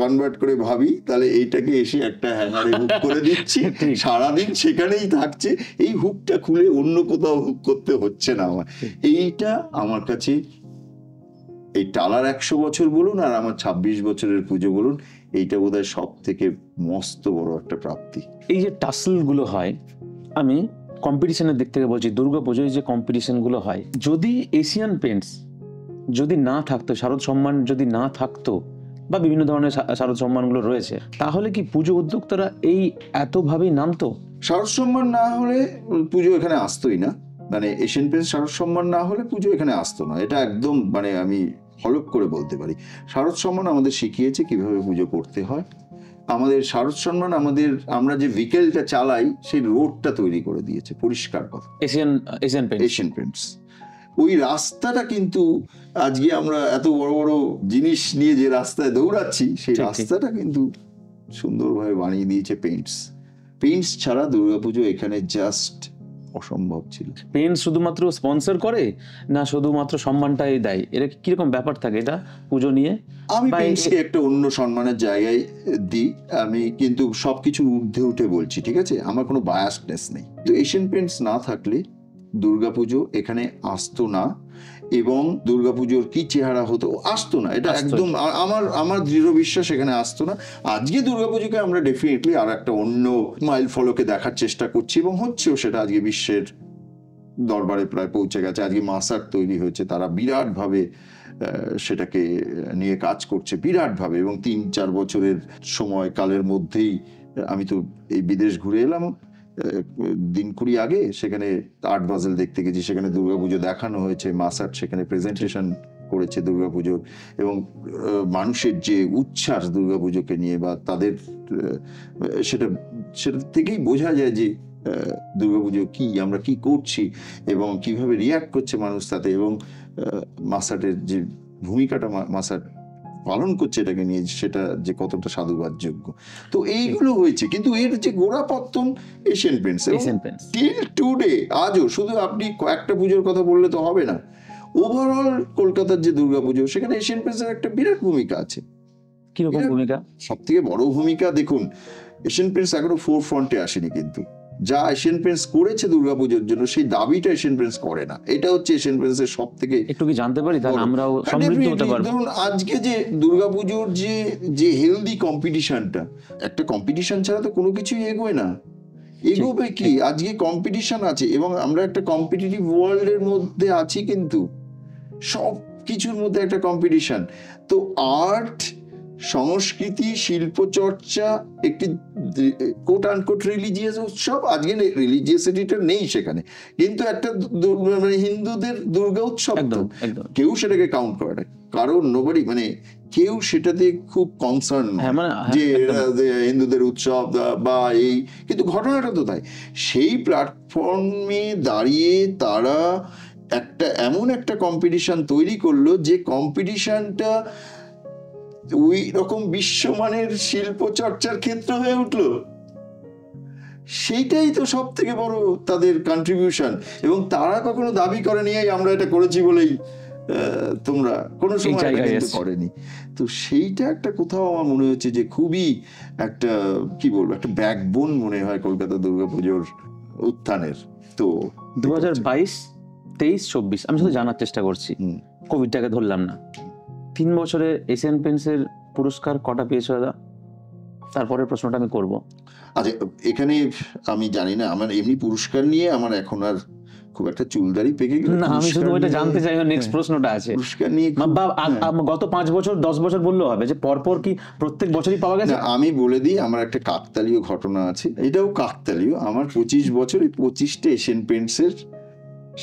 কনভার্ট করে ভাবি, তাহলে এইটাকে এসে একটা হ্যাঙ্গারে হুক করে দিচ্ছি, সারাদিন সেখানেই থাকছে। এই হুকটা খুলে অন্য কোথাও হুক করতে হচ্ছে না আমার। এইটা আমার কাছে, এই টালার 100 বছর বলুন আর আমার 26 বছরের পুজো বলুন, এইটা বোধহয় সব থেকে মস্ত বড় একটা প্রাপ্তি। এই যে টাসল গুলো হয়, আমি কম্পিটিশনের দিক থেকে বলছি, দুর্গা পুজোয় যে কম্পিটিশন গুলো হয়, যদি এশিয়ান পেন্টস যদি না থাকতো, শারদ সম্মান যদি না থাকতো, বা বিভিন্ন ধরনের শারদ সম্মানগুলো রয়েছে, তাহলে কি পুজো উদ্যোক্তারা এই এতভাবেই নামতো? শারদ সম্মান না হলে পুজো এখানে আসতোই না। মানে এশিয়ান পেন্টস শারদ সম্মান না হলে পুজো এখানে আসতো না, এটা একদম মানে আমি হলফ করে বলতে পারি। শারদ সম্মান আমাদের শিখিয়েছে কিভাবে পুজো করতে হয়। আমাদের শারদ সম্মান আমরা যে ভিকেলটা চালাই, সেই রোডটা তৈরি করে দিয়েছে পরিষ্কার কথা, এশিয়ান পেন্টস। ওই রাস্তাটা কিন্তু আজকে আমরা এত বড় বড় জিনিস নিয়ে যে রাস্তায় দৌড়াচ্ছি, সেই রাস্তাটা কিন্তু সুন্দরভাবে বানিয়ে দিয়েছে পেইন্টস ছাড়া দুর্গাপুজো এখানে জাস্ট অসম্ভব ছিল। পেইন্টস শুধুমাত্র স্পন্সর করে না শুধুমাত্র সম্মানটাই দেয়, এর কিরকম ব্যাপার থাকে এটা পুজো নিয়ে? আমি পেইন্টসকে একটা অন্য সম্মানের জায়গায় দিই, আমি কিন্তু সবকিছু ঊর্ধ্বে উঠে বলছি, ঠিক আছে? আমার কোনো বায়াসনেস নেই। তো এশিয়ান পেইন্টস না থাকলে দুর্গাপুজো এখানে আসতো না, এবং দুর্গাপুজোর কি চেহারা হতো আসতো না, এটা একদম আমার দৃঢ় বিশ্বাস এখানে আসতো না। আজকে দুর্গাপুজোকে আমরা ডেফিনেটলি আর একটা অন্য মাইল ফলকে দেখার চেষ্টা করছি, এবং হচ্ছেও সেটা। আজকে বিশ্বের দরবারে প্রায় পৌঁছে গেছে। আজকে মাসার তৈরি হয়েছে, তারা বিরাটভাবে সেটাকে নিয়ে কাজ করছে বিরাটভাবে, এবং 3-4 বছরের সময় কালের মধ্যেই আমি তো এই বিদেশ ঘুরে এলাম দিন 20 আগে, সেখানে আর্ট বাজেল দেখতে গেছি, সেখানে দুর্গাপুজো দেখানো হয়েছে, মাসার সেখানে প্রেজেন্টেশন করেছে দুর্গাপুজোর, এবং মানুষের যে উচ্ছ্বাস দুর্গাপুজোকে নিয়ে বা তাদের সেটা থেকেই বোঝা যায় যে দুর্গাপুজো কি, আমরা কি করছি এবং কিভাবে রিয়াক্ট করছে মানুষ তাতে, এবং মাসাটের যে ভূমিকাটা মাসাট পালন করছে এটাকে নিয়ে, সেটা যে কতটা সাধুবাদযোগ্য। তো এইগুলো হয়েছে, কিন্তু এর যে গোড়াপত্তন এশিয়ান পেইন্টস টিল টুডে, আজও। শুধু আপনি কয়েকটা পুজোর কথা বললে তো হবে না, ওভারঅল কলকাতার যে দুর্গাপুজো, সেখানে এশিয়ান পেইন্টসের একটা বিরাট ভূমিকা আছে। কিরকম ভূমিকা? সব থেকে বড় ভূমিকা। দেখুন, এশিয়ান পেইন্টস এখনো ফোর ফ্রন্টে আসেনি, কিন্তু যা এশিয়ান পেইন্টস করেছে দুর্গাপুজোর জন্য সেই দাবিটা এশিয়ান পেইন্টস করে না। এটা হচ্ছে এশিয়ান পেইন্টস এর সব থেকে, একটু কি জানতে পারি তাহলে আমরাও সমৃদ্ধ হতে পারবো। ধরুন আজকে যে দুর্গাপুজোর যে হেলদি কম্পিটিশনটা, একটা কম্পিটিশন ছাড়া তো কোনো কিছুই এগোয় না। এগোবে কি? আজকে কম্পিটিশন আছে, এবং আমরা একটা কম্পিটিটিভ ওয়ার্ল্ডের মধ্যে আছি, কিন্তু সব কিছুর মধ্যে একটা কম্পিটিশন। তো আর্ট, সংস্কৃতি, শিল্প চর্চা একটি কোট আনকোট রিলিজিয়াস উৎসব। আজকে রিলিজিয়াসিটিটা নেই সেখানে, কিন্তু একটা মানে হিন্দুদের দুর্গা উৎসব, কেউ সেটাকে কাউন্ট করে না, কারণ নোবডি, মানে কেউ সেটাতে খুব কনসার্ন যে হিন্দুদের উৎসব বা এই, কিন্তু ঘটনাটা তো তাই। সেই প্ল্যাটফর্মে দাঁড়িয়ে তারা এমন একটা কম্পিটিশন তৈরি করলো, যে কম্পিটিশনটা ওই রকম বিশ্বমানের শিল্প চর্চার ক্ষেত্র হয়ে উঠলো। সেইটাই তো সব থেকে বড় তাদের কন্ট্রিবিউশন, এবং তারা কখনো দাবি করেনি আমরা এটা করেছি বলেই তোমরা কোনো সময় কিন্তু করেনি। তো সেইটা একটা কোথাও আমার মনে হচ্ছে যে খুবই একটা, কি বলবো, একটা ব্যাকবোন মনে হয় কলকাতা দুর্গাপুজোর উত্থানের। তো 2022, 23, 24 আমি শুধু জানার চেষ্টা করছি, কোভিডটাকে ধরলাম না, 3 বছরে এশিয়ান পেইন্টসের পুরস্কার কটা পেয়েছো দাদা? তারপরে প্রশ্নটা আমি করবো। আচ্ছা, এখানে আমি জানি না, আমার এমনি পুরস্কার নিয়ে আমার এখন আর খুব একটা চুলদারি পেকে গেল না, আমি শুধু ওইটা জানতে চাই। নেক্সট প্রশ্নটা আছে পুরস্কার নিয়ে, গত 5 বছর 10 বছর বললেও হবে, যে পরপর কি প্রত্যেক বছরই পাওয়া গেছে? আমি বলে দিই, আমার একটা কাকতালীয় ঘটনা আছে, এটাও কাকতালীয়। আমার 25 বছরে 25টা এশিয়ান পেইন্টসের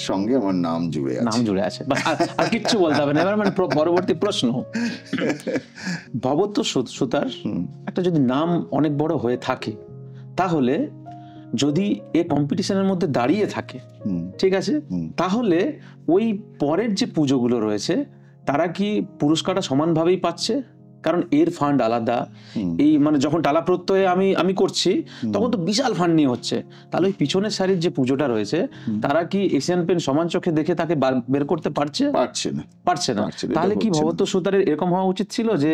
সঙ্গে আমার নাম জুড়ে আছে। আর কিচ্ছু বলতে হবে না। এবার মানে পরবর্তী প্রশ্ন, ভবত সুতার একটা যদি নাম অনেক বড় হয়ে থাকে, তাহলে যদি এ কম্পিটিশনের মধ্যে দাঁড়িয়ে থাকে, ঠিক আছে, তাহলে ওই পরের যে পুজোগুলো রয়েছে তারা কি পুরস্কারটা সমানভাবেই পাচ্ছে? কারণ এর ফান্ড আলাদা, এই মানে যখন টালা প্রত্যয়ে আমি করছি তখন তো বিশাল ফান্ড নিয়ে হচ্ছে, তাহলে ওই পিছনের সারির যে পুজোটা রয়েছে তারা কি এশিয়ান পেইন্ট সমান চোখে দেখে তাকে বের করতে পারছে না? তাহলে কি ভবত সুতারের এরকম হওয়া উচিত ছিল যে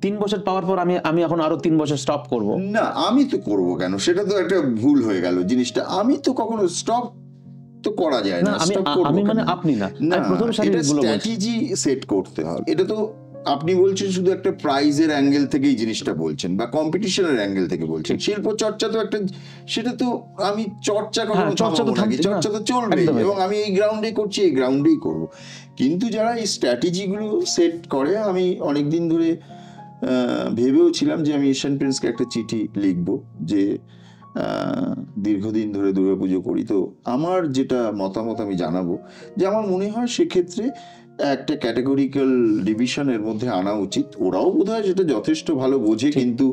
3 বছর পাওয়ার পর আমি এখন আরো 3 বছর স্টপ করব? না, আমি তো করব কেন? সেটা তো একটা ভুল হয়ে গেল জিনিসটা। আমি তো কখনো স্টপ তো করা যায় না। আমি মানে আপনি না, প্রথম সারির গুলো স্ট্র্যাটেজি সেট করতে হবে। এটা তো আপনি বলছেন শুধু একটা প্রাইজের অ্যাঙ্গেল থেকেই জিনিসটা বলছেন, বা কম্পিটিশনের অ্যাঙ্গেল থেকে বলছেন। শিল্প চর্চা তো একটা, সেটা তো আমি চর্চা তো চলবে, এবং আমি এই গ্রাউন্ডে করছি, এই গ্রাউন্ডেই করব। কিন্তু যারা এই স্ট্র্যাটেজিগুলো সেট করে, আমি অনেকদিন ধরে ভেবেও ছিলাম যে আমি এশিয়ান পেইন্টসকে একটা চিঠি লিখবো, যে দীর্ঘদিন ধরে দুর্গাপুজো করি, তো আমার যেটা মতামত আমি জানাবো, যে আমার মনে হয় সেক্ষেত্রে একটা ক্যাটেগরিক্যাল ডিভিশনের মধ্যে আনা উচিত। ওরাও বোধহয় সেটা যথেষ্ট ভালো বোঝে, কিন্তু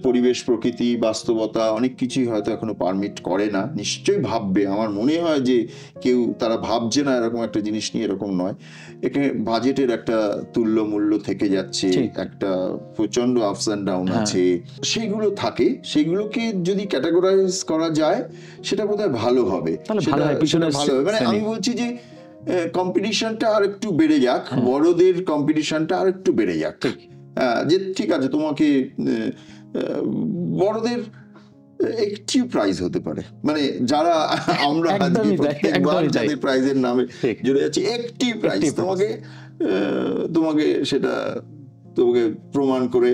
পরিবেশ, প্রকৃতি, বাস্তবতা অনেক কিছুই হয়তো এখনো পারমিট করে না। নিশ্চয়ই ভাববে, আমার মনে হয় যে কেউ তারা ভাবছে না এরকম একটা জিনিস নিয়ে, এরকম নয়। এখানে বাজেটের একটা তুল্য মূল্য থেকে যাচ্ছে, একটা প্রচন্ড আপস অ্যান্ড ডাউন আছে, সেগুলো থাকে। সেগুলোকে যদি ক্যাটাগরাইজ করা যায় সেটা বোধহয় ভালো হবে, ভালো হবে। মানে আমি বলছি যে কম্পিটিশনটা আর একটু বেড়ে যাক, বড়দের কম্পিটিশনটা আর একটু বেড়ে যাক। যে ঠিক আছে, তোমাকে বড়দের একটি প্রাইজ হতে পারে, মানে যারা আমরা যাদের প্রাইজের নামে জুড়ে যাচ্ছে, একটি প্রাইজ তোমাকে সেটা তোমাকে প্রমাণ করে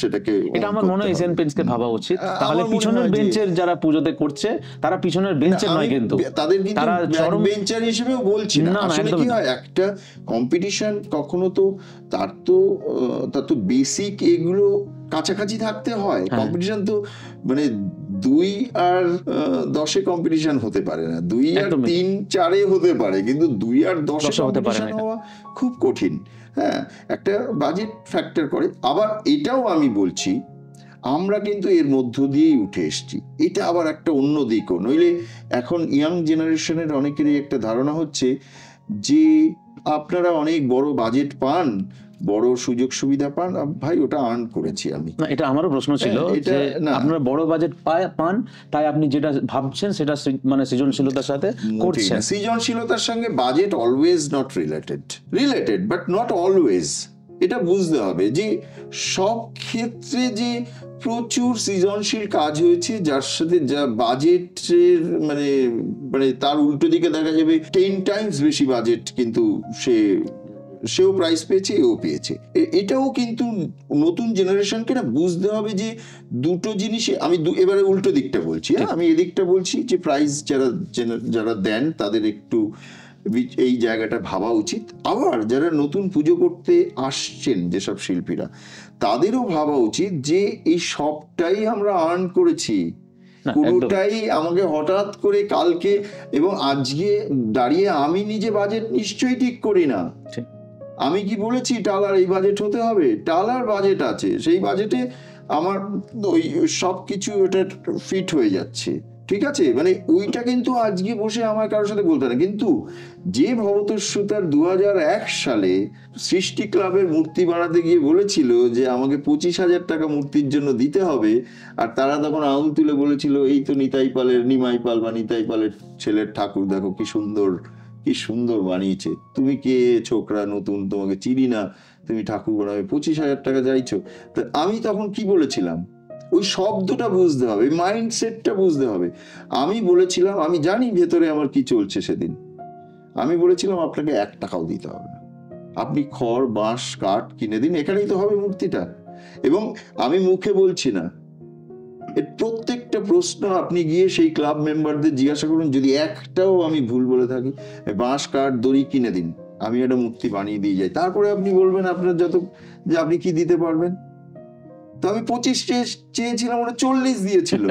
সেটাকে, এটা আমার মনে হয় এশিয়ান পেইন্টসকে ভাবা উচিত। তাহলে পিছনের বেঞ্চের যারা পুজোতে করছে তারা পিছনের বেঞ্চের নয়, কিন্তু তাদের তারা চরম বেঞ্চার হিসেবেও বলছি না। আসলে কি হয়, একটা কম্পিটিশন কখনো তো তার তো বেসিক এগুলো কাছাকাছি থাকতে হয়। কম্পিটিশন তো মানে 2 আর 10 কম্পিটিশন হতে পারে না, 2 আর 3, 4 হতে পারে, কিন্তু 2 আর 10 কম্পিটিশন হওয়া খুব কঠিন। হ্যাঁ, একটা বাজেট ফ্যাক্টর করে। আবার এটাও আমি বলছি, আমরা কিন্তু এর মধ্য দিয়েই উঠে এসেছি, এটা আবার একটা অন্য দিকও। নইলে এখন ইয়াং জেনারেশনের অনেকেরই একটা ধারণা হচ্ছে যে আপনারা অনেক বড় বাজেট পান, বড় সুযোগ সুবিধা পান। ভাই, ওটা আর্ন করেছি আমি। এটা আমারও প্রশ্ন ছিল যে আপনারা বড় বাজেট পান, তাই আপনি যেটা ভাবছেন সেটা মানে সৃজনশীলতার সাথে করছেন। সৃজনশীলতার সঙ্গে budget always not related but not always. এটা বুঝতে হবে যে সব ক্ষেত্রে যে প্রচুর সৃজনশীল কাজ হয়েছে, যার সাথে যা বাজেটের মানে তার উল্টো দিকে দেখা যাবে 10 টাইমস বেশি বাজেট, কিন্তু সেও প্রাইজ পেয়েছে, এও পেয়েছে। এটাও কিন্তু নতুন জেনারেশনকে না বুঝতে হবে যে দুটো জিনিসে আমি এবারে উল্টো দিকটা বলছি। আমি এদিকটা বলছি যে প্রাইজ যারা দেন তাদের একটু এই জায়গাটা ভাবা উচিত। আবার যারা নতুন পুজো করতে আসছেন যেসব শিল্পীরা, তাদেরও ভাবা উচিত যে এই সবটাই আমরা আর্ন করেছি, কোনোটাই আমাকে হঠাৎ করে কালকে এবং আজকে দাঁড়িয়ে আমি নিজে বাজেট নিশ্চয়ই ঠিক করি না। আমি কি বলেছি টালার এই বাজেট হতে হবে? টালার বাজেট আছে, সেই বাজেটে আমার ওই সবকিছু ওটা ফিট হয়ে যাচ্ছে, ঠিক আছে। মানে ওইটা কিন্তু আজকে বসে আমার কারোর সাথে বলতে না। কিন্তু যে ভবতোষ-সুতার 2001 সালে সৃষ্টি ক্লাবের মূর্তি বানাতে গিয়ে বলেছিল যে আমাকে 25,000 টাকা মূর্তির জন্য দিতে হবে, আর তারা তখন আঙুল তুলে বলেছিল এই তো নিমাই পাল বা নিতাই পালের ছেলের ঠাকুর, দেখো কি সুন্দর বানিয়েছে, তুমি কে ছোকরা, নতুন, তোমাকে চিনি না, তুমি ঠাকুর বানাবে, 25,000 টাকা চাইছো। তা আমি তখন কি বলেছিলাম? ওই শব্দটা বুঝতে হবে, মাইন্ডসেটটা বুঝতে হবে। আমি বলেছিলাম, আমি জানি ভেতরে আমার কি চলছে সেদিন, আমি বলেছিলাম আপনাকে 1 টাকাও দিতে হবে না, আপনি খড়, বাঁশ, কাঠ কিনে দিন, এখানেই তো হবে মূর্তিটা। এবং আমি মুখে বলছি না, এর প্রত্যেকটা প্রশ্ন আপনি গিয়ে সেই ক্লাব মেম্বারদের জিজ্ঞাসা করুন, যদি একটাও আমি ভুল বলে থাকি, বাঁশ, কাঠ, দড়ি কিনে দিন, আমি একটা মূর্তি বানিয়ে দিয়ে যাই। তারপরে আপনি বলবেন আপনার যে আপনি কি দিতে পারবেন। তো আমি 25 চেয়েছিলাম, ওরা 40 দিয়েছিল।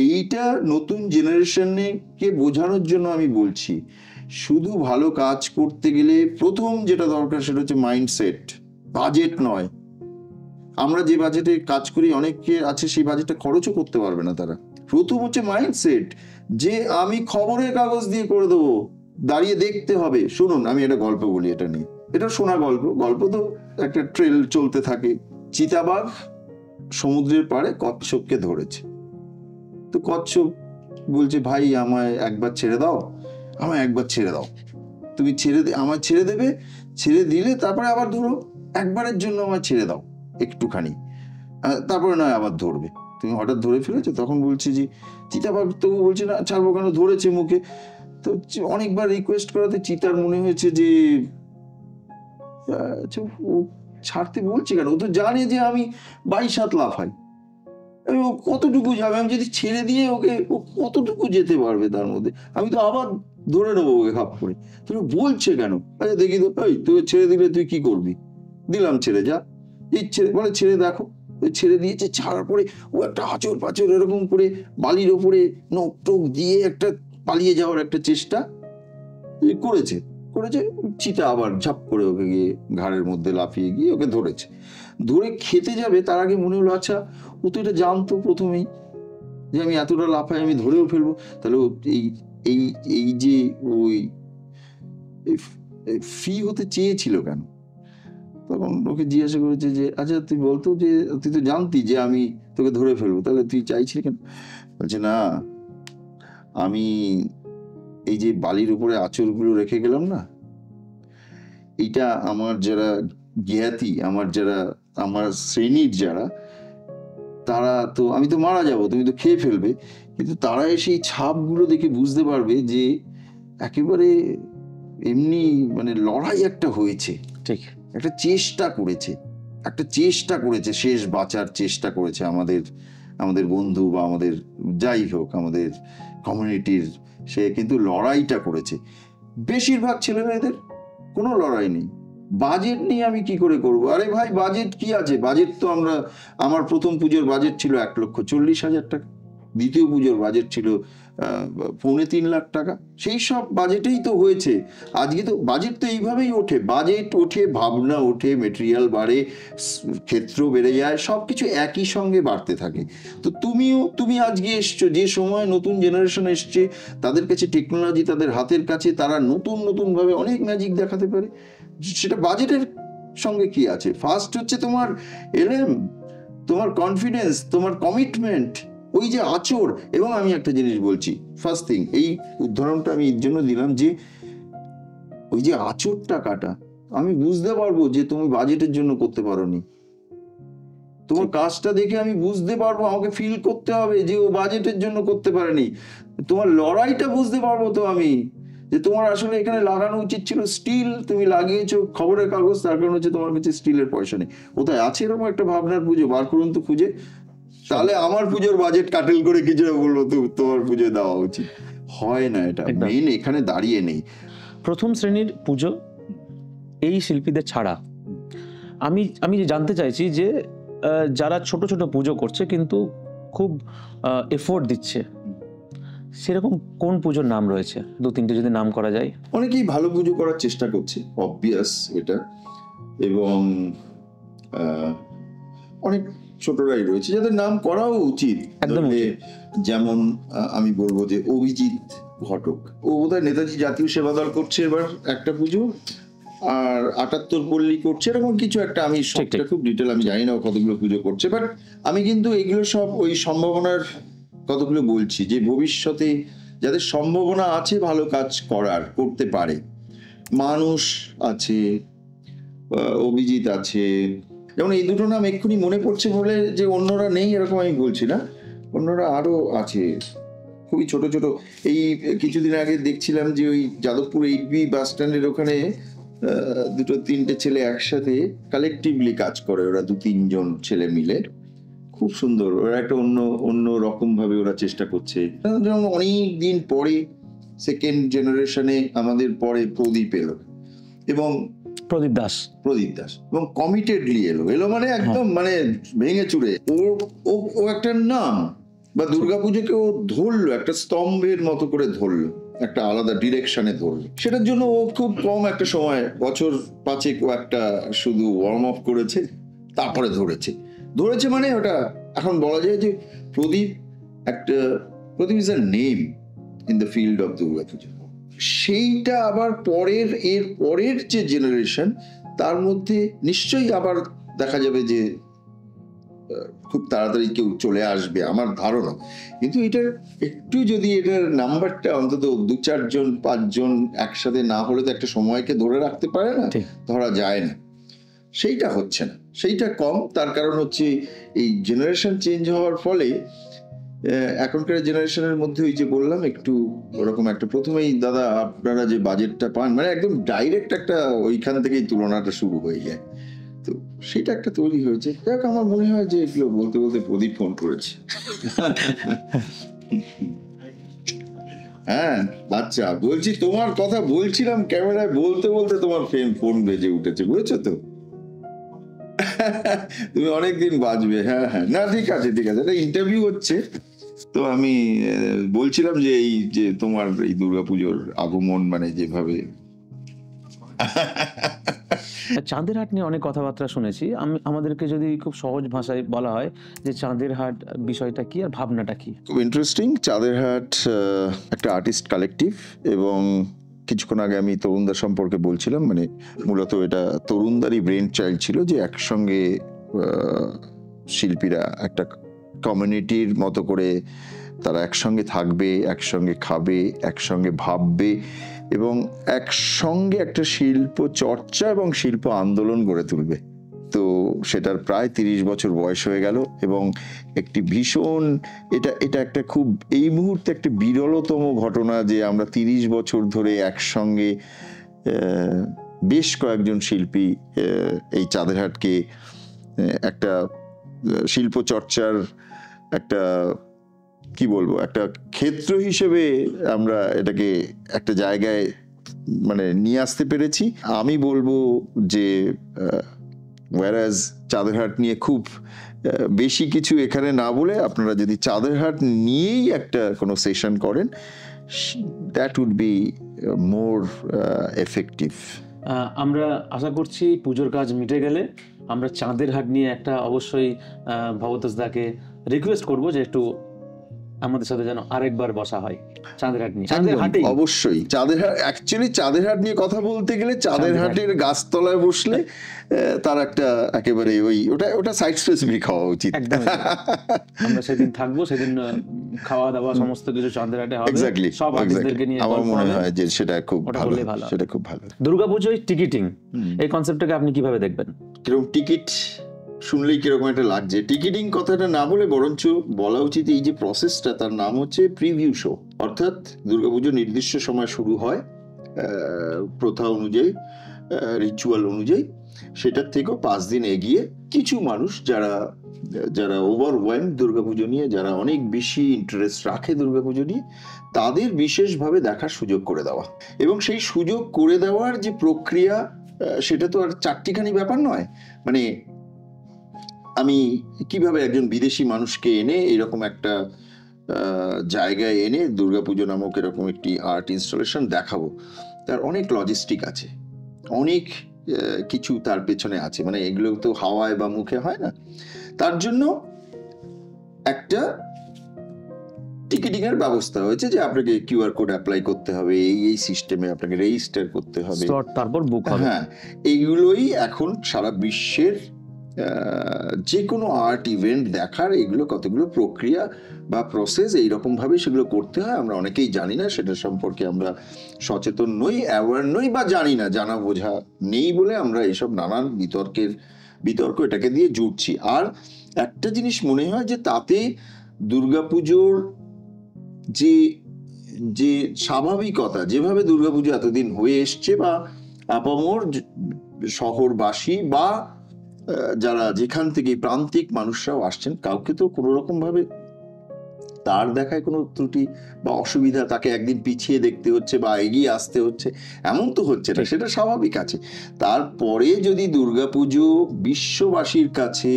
এইটা নতুন জেনারেশনকে বোঝানোর জন্য আমি বলছি, শুধু ভালো কাজ করতে গেলে প্রথম যেটা দরকার সেটা হচ্ছে মাইন্ডসেট, বাজেট নয়। আমরা যে বাজেটে কাজ করি, অনেকে আছে সেই বাজেটটা খরচও করতে পারবে না তারা। প্রথম হচ্ছে মাইন্ডসেট, যে আমি খবরের কাগজ দিয়ে করে দেবো, দাঁড়িয়ে দেখতে হবে। শুনুন, আমি একটা গল্প বলি, এটা নিয়ে, এটা শোনা গল্প তো একটা ট্রেল চলতে থাকে। চিতাবাঘ সমুদ্রের পাড়ে কচ্ছপকে ধরেছে। তো কচ্ছপ বলছে, ভাই আমায় একবার ছেড়ে দাও, তুমি আমায় ছেড়ে দেবে, ছেড়ে দিলে তারপরে আবার ধরো, একবারের জন্য আমায় ছেড়ে দাও একটুখানি, তারপরে নয় আবার ধরবে, তুমি হঠাৎ ধরে ফেলেছো। তখন বলছে যে চিতাবাঘ তো বলছে না, ছাড়বো কেন, ধরেছে মুখে। তো অনেকবার রিকোয়েস্ট করাতে চিতার মনে হয়েছে যে ও ছাড়তে বলছে কেন, ও তো জানে যে আমি 22 হাত লাফাই, ও কতটুকু যাবে, আমি যদি ছেড়ে দিয়ে ওকে, ও কতটুকু যেতে পারবে তার মধ্যে, আমি তো আবার ধরে নেবো ওকে খাপ করে। তুমি বলছে কেন? আচ্ছা দেখি তো, তুই ছেড়ে দিলে তুই কি করবি? দিলাম ছেড়ে, যা ইচ্ছে বলে ছেড়ে দেখো। ছেড়ে দিয়েছে, ছাড়ার পরে ও একটা আচর পাচর এরকম করে বালির ওপরে নোক টোক দিয়ে একটা পালিয়ে যাওয়ার একটা চেষ্টা করেছে, চিতা আবার ঝাপ করে ওকে গিয়ে ঘাড়ের মধ্যে লাফিয়ে গিয়ে ওকে ধরেছে। ধরে খেতে যাবে তার আগে মনে হলো আচ্ছা ও তো এটা জানতো প্রথমেই যে আমি এতটা লাফাই, আমি ধরেও ফেলবো, তাহলে এই এই এই যে ওই ফ্রি হতে চেয়েছিল কেন? তখন ওকে জিজ্ঞাসা করেছে যে আচ্ছা তুই বলতো যে তুই তো জানতি যে আমি তোকে ধরে ফেলবো, তাহলে তুই চাইছিলি কেন? বলছে না, আমি এই যে বালির উপরে আঁচড়গুলো রেখে গেলাম না, এইটা আমার যারা জ্ঞাতি, আমার শ্রেণীর যারা, তারা তো, আমি তো মারা যাব, তুমি তো খেয়ে ফেলবে, কিন্তু তারা এসে এই ছাপগুলো দেখে বুঝতে পারবে যে একেবারে এমনি মানে লড়াই একটা হয়েছে, ঠিক একটা চেষ্টা করেছে, শেষ বাঁচার চেষ্টা করেছে আমাদের বন্ধু বা আমাদের যাই হোক আমাদের কমিউনিটির, সে কিন্তু লড়াইটা করেছে। বেশিরভাগ ছেলে মেয়েদের কোনো লড়াই নেই। বাজেট নিয়ে আমি কি করে করব? আরে ভাই বাজেট কি আছে? বাজেট তো আমার প্রথম পুজোর বাজেট ছিল 1,40,000 টাকা, দ্বিতীয় পুজোর বাজেট ছিল 3.25 লাখ টাকা। সেই সব বাজেটেই তো হয়েছে। আজকে তো বাজেট তো এইভাবেই ওঠে, বাজেট ওঠে, ভাবনা ওঠে, মেটেরিয়াল বাড়ে, ক্ষেত্র বেড়ে যায়, সবকিছু একই সঙ্গে বাড়তে থাকে। তো তুমি আজকে এসছো, যে সময় নতুন জেনারেশন এসছে, তাদের কাছে টেকনোলজি তাদের হাতের কাছে, তারা নতুন ভাবে অনেক ম্যাজিক দেখাতে পারে। সেটা বাজেটের সঙ্গে কি আছে? ফার্স্ট হচ্ছে তোমার এলএম, তোমার কনফিডেন্স, তোমার কমিটমেন্ট, ওই যে আচর। এবং আমি একটা জিনিস বলছি, ফার্স্ট থিং, এই উদাহরণটা আমি এর জন্য দিলাম যে ওই যে আচরটা কাটা, আমি বুঝতে পারবো যে তুমি বাজেটের জন্য করতে পারোনি। তোমার কাজটা দেখে আমি বুঝতে পারবো, আমাকে ফিল করতে হবে যে ও বাজেটের জন্য করতে পারেনি। তোমার লড়াইটা বুঝতে পারবো তো আমি, যে তোমার আসলে এখানে লাগানো উচিত ছিল স্টিল, তুমি লাগিয়েছো খবরের কাগজ, তার কারণ হচ্ছে তোমার কাছে স্টিলের পয়সা নেই। কোথায় আছে এরকম একটা ভাবনার পুজো? বার করুন তো খুঁজে। তাহলে আমার পুজোর বাজেট কাটেল করে কিছু বলবো তোমার পুজো দেওয়া উচিত। হয় না, এটা মেইন এখানে দাঁড়িয়ে নেই। প্রথম শ্রেণীর পুজো এই শিল্পীদের ছাড়া আমি জানতে চাইছি যে যারা ছোট ছোট পুজো করছে কিন্তু খুব এফোর্ট দিচ্ছে, সেরকম কোন পুজোর নাম রয়েছে? 2-3টে যদি নাম করা যায়। অনেকেই ভালো পুজো করার চেষ্টা করছে, অবভিয়াস এটা, এবং অনেক ছোটরাই রয়েছে যাদের নাম করাও উচিত। যেমন আমি বলবো যে অভিজিৎ ঘটক, ও বোধহয় নেতাজি জাতীয় সেবা দল করছে এবার একটা পুজো, আর 78 পল্লী করছে, এরকম কিছু একটা। আমি সবটা খুব ডিটেল আমি জানি না কতগুলো পুজো করছে, বাট আমি কিন্তু এগুলো সব ওই সম্ভাবনার কতগুলো বলছি, যে ভবিষ্যতে যাদের সম্ভাবনা আছে ভালো কাজ করতে পারে। মানুষ আছে, অভিজিৎ আছে, যেমন এই দুটো নাম এক্ষুনি মনে পড়ছে বলে যে অন্যরা নেই এরকম আমি বলছি না, অন্যরা আরো আছে খুবই ছোট ছোট। এই কিছুদিন আগে দেখছিলাম যে ওই যাদবপুর 8B বাস স্ট্যান্ডের ওখানে 2-3টে ছেলে একসাথে কালেকটিভলি কাজ করে, ওরা 2-3 জন ছেলে মিলে, খুব সুন্দর। ওরা একটা অন্য রকম ভাবে ওরা চেষ্টা করছে। যেমন অনেক দিন পরে সেকেন্ড জেনারেশনে আমাদের পরে প্রদীপ এলো, এবং প্রদীপ দাস এবং কমিটেডলি এলো মানে একদম মানে ভেঙে চুরে ও একটা নাম। বা দুর্গাপুজোকে ও ধরলো, একটা স্তম্ভের মতো করে ধরলো, একটা আলাদা ডিরেকশনে ধরলো। সেটার জন্য ও খুব কম একটা সময়, বছর 5 ও একটা শুধু ওয়ার্ম আপ করেছে, তারপরে ধরেছে মানে ওটা এখন বলা যায় যে Pradip is a name in the field of Durgapuja. সেইটা আবার এর পরের যে জেনারেশন, তার মধ্যে নিশ্চয়ই আবার দেখা যাবে যে খুব তাড়াতাড়ি কেউ চলে আসবে আমার ধারণা। কিন্তু এটার একটু যদি এটার নাম্বারটা অন্তত 2-4 জন 5 জন একসাথে না হলে তো একটা সময়কে ধরে রাখতে পারে না, ধরা যায় না। সেইটা হচ্ছে না, সেইটা কম। তার কারণ হচ্ছে এই জেনারেশন চেঞ্জ হওয়ার ফলে এখনকার জেনারেশনের মধ্যে ওই যে বললাম একটু ওরকম একটা, প্রথমেই দাদা আপনারা যে বাজেটটা পান মানে একদম ডাইরেক্ট একটা ওইখান থেকেই তুলনাটা শুরু হয়ে যায়। তো সেটা একটা তৈরি হয়েছে। দেখ আমার মনে হয় যে এগুলো বলতে বলতে প্রদীপ ফোন করেছে। হ্যাঁ বাচ্চা, বলছি তোমার কথা বলছিলাম ক্যামেরায়, বলতে বলতে তোমার ফোন বেজে উঠেছে, বুঝেছো তো? তুমি অনেকদিন বাঁচবে। হ্যাঁ না ঠিক আছে একটা ইন্টারভিউ হচ্ছে, তো আমি বলছিলাম যে এই যে তোমার এই দুর্গাপুজোর আগমন মানে যেভাবে চাঁদের হাট নিয়ে অনেক কথাবার্তা শুনেছি, আমাদেরকে যদি খুব সহজ ভাষায় বলা হয় যে চাঁদের হাট বিষয়টা কি আর ভাবনাটা কি? খুব ইন্টারেস্টিং। চাঁদের হাট একটা আর্টিস্ট কালেকটিভ, এবং কিছুক্ষণ আগে আমি তরুণদার সম্পর্কে বলছিলাম, মানে মূলত এটা তরুণদারই ব্রেন চাইল্ড ছিল, যে একসঙ্গে শিল্পীরা একটা কমিউনিটির মতো করে তারা একসঙ্গে থাকবে, একসঙ্গে খাবে, একসঙ্গে ভাববে, এবং একসঙ্গে একটা শিল্প চর্চা এবং শিল্প আন্দোলন গড়ে তুলবে। তো সেটার প্রায় 30 বছর বয়স হয়ে গেল, এবং একটি ভীষণ এটা একটা খুব এই মুহূর্তে একটা বিরলতম ঘটনা যে আমরা 30 বছর ধরে একসঙ্গে বেশ কয়েকজন শিল্পী এই চাঁদের হাটকে একটা শিল্প চর্চার একটা কি বলবো একটা ক্ষেত্র হিসেবে আমরা এটাকে একটা জায়গায় মানে নিয়ে আসতে পেরেছি। আমি বলবো যে ওয়ারাজ চাঁদের হাট নিয়ে খুব বেশি কিছু এখানে না বলে আপনারা যদি চাঁদের হাট নিয়েই একটা কোনো সেশন করেন, that would be more effective. আমরা আশা করছি পুজোর কাজ মিটে গেলে আমরা চাঁদের হাট নিয়ে একটা অবশ্যই ভবতোষ দাকে রিকোয়েস্ট করবো যে একটু আমাদের সাথে যেন আরেকবার বসা হয় চাঁদের হাট নিয়ে। চাঁদের হাটে অবশ্যই চাঁদের হাট, অ্যাকচুয়ালি চাঁদের হাট নিয়ে কথা বলতে গেলে চাঁদের হাটের গাছতলায় বসলে তার একটা একেবারে ওটা সাইট স্পেসিফিক হওয়া উচিত। আমরা সেদিন থাকবো, সেদিন খাওয়া দাওয়া সমস্ত কিছু চাঁদের হাটে হবে, সব আর্টিস্টদেরকে নিয়ে। আমার মনে হয় যে সেটা খুব ভালো, সেটা খুব ভালো। দুর্গাপুজোয় টিকিটিং এই কনসেপ্টটাকে আপনি কিভাবে দেখবেন? কিরকম টিকিট শুনলেই কিরকম একটা লাগছে। টিকিটিং কথাটা না বলে বরঞ্চ বলা উচিত এই যে প্রসেসটা, তার নাম হচ্ছে প্রিভিউ শো। অর্থাৎ দুর্গাপুজো নির্দিষ্ট সময় শুরু হয় প্রথা অনুযায়ী, রিচুয়াল অনুযায়ী, সেটার থেকেও 5 দিন এগিয়ে কিছু মানুষ যারা ওভারওয়েলম দুর্গাপুজো নিয়ে, যারা অনেক বেশি ইন্টারেস্ট রাখে দুর্গাপুজো নিয়ে, তাদের বিশেষভাবে দেখার সুযোগ করে দেওয়া। এবং সেই সুযোগ করে দেওয়ার যে প্রক্রিয়া, সেটা তো আর চারটিখানি ব্যাপার নয়। মানে আমি কিভাবে একজন বিদেশি মানুষকে এনে এরকম একটা জায়গায় এনে দুর্গাপুজো নামক এরকম একটি আর্ট ইনস্টলেশন দেখাবো, তার অনেক লজিস্টিক আছে, অনেক কিছু তার পেছনে আছে। মানে এগুলো তো হাওয়ায় বা মুখে হয় না। তার জন্য একটা টিকিটিং এর ব্যবস্থা হয়েছে যে আপনাকে কিউআর কোড অ্যাপ্লাই করতে হবে, এই সিস্টেমে আপনাকে রেজিস্টার করতে হবে, তারপর বুক হবে। হ্যাঁ, এইগুলোই এখন সারা বিশ্বের যে কোনো আর্ট ইভেন্ট দেখার এগুলো কতগুলো প্রক্রিয়া বা প্রসেস, এইরকম ভাবে সেগুলো করতে হয়। আমরা অনেকেই জানি না, সেটা সম্পর্কে আমরা সচেতন নই, অ্যাওয়ার নই, বা জানি না, জানা বোঝা নেই বলে আমরা এইসব নানান বিতর্ক এটাকে দিয়ে জুড়ছি। আর একটা জিনিস মনে হয় যে তাতে দুর্গাপুজোর যে স্বাভাবিকতা, যেভাবে দুর্গাপুজো এতদিন হয়ে এসছে, বা আপামর শহরবাসী বা যারা যেখান থেকে প্রান্তিক মানুষরাও আসছেন, কাউকে তো কোনো রকম ভাবে তার দেখায় কোনো ত্রুটি বা অসুবিধা, তাকে একদিন পিছিয়ে দেখতে হচ্ছে বা এগিয়ে আসতে হচ্ছে, এমন তো হচ্ছে না, সেটা স্বাভাবিক আছে। তারপরে যদি দুর্গাপুজো বিশ্ববাসীর কাছে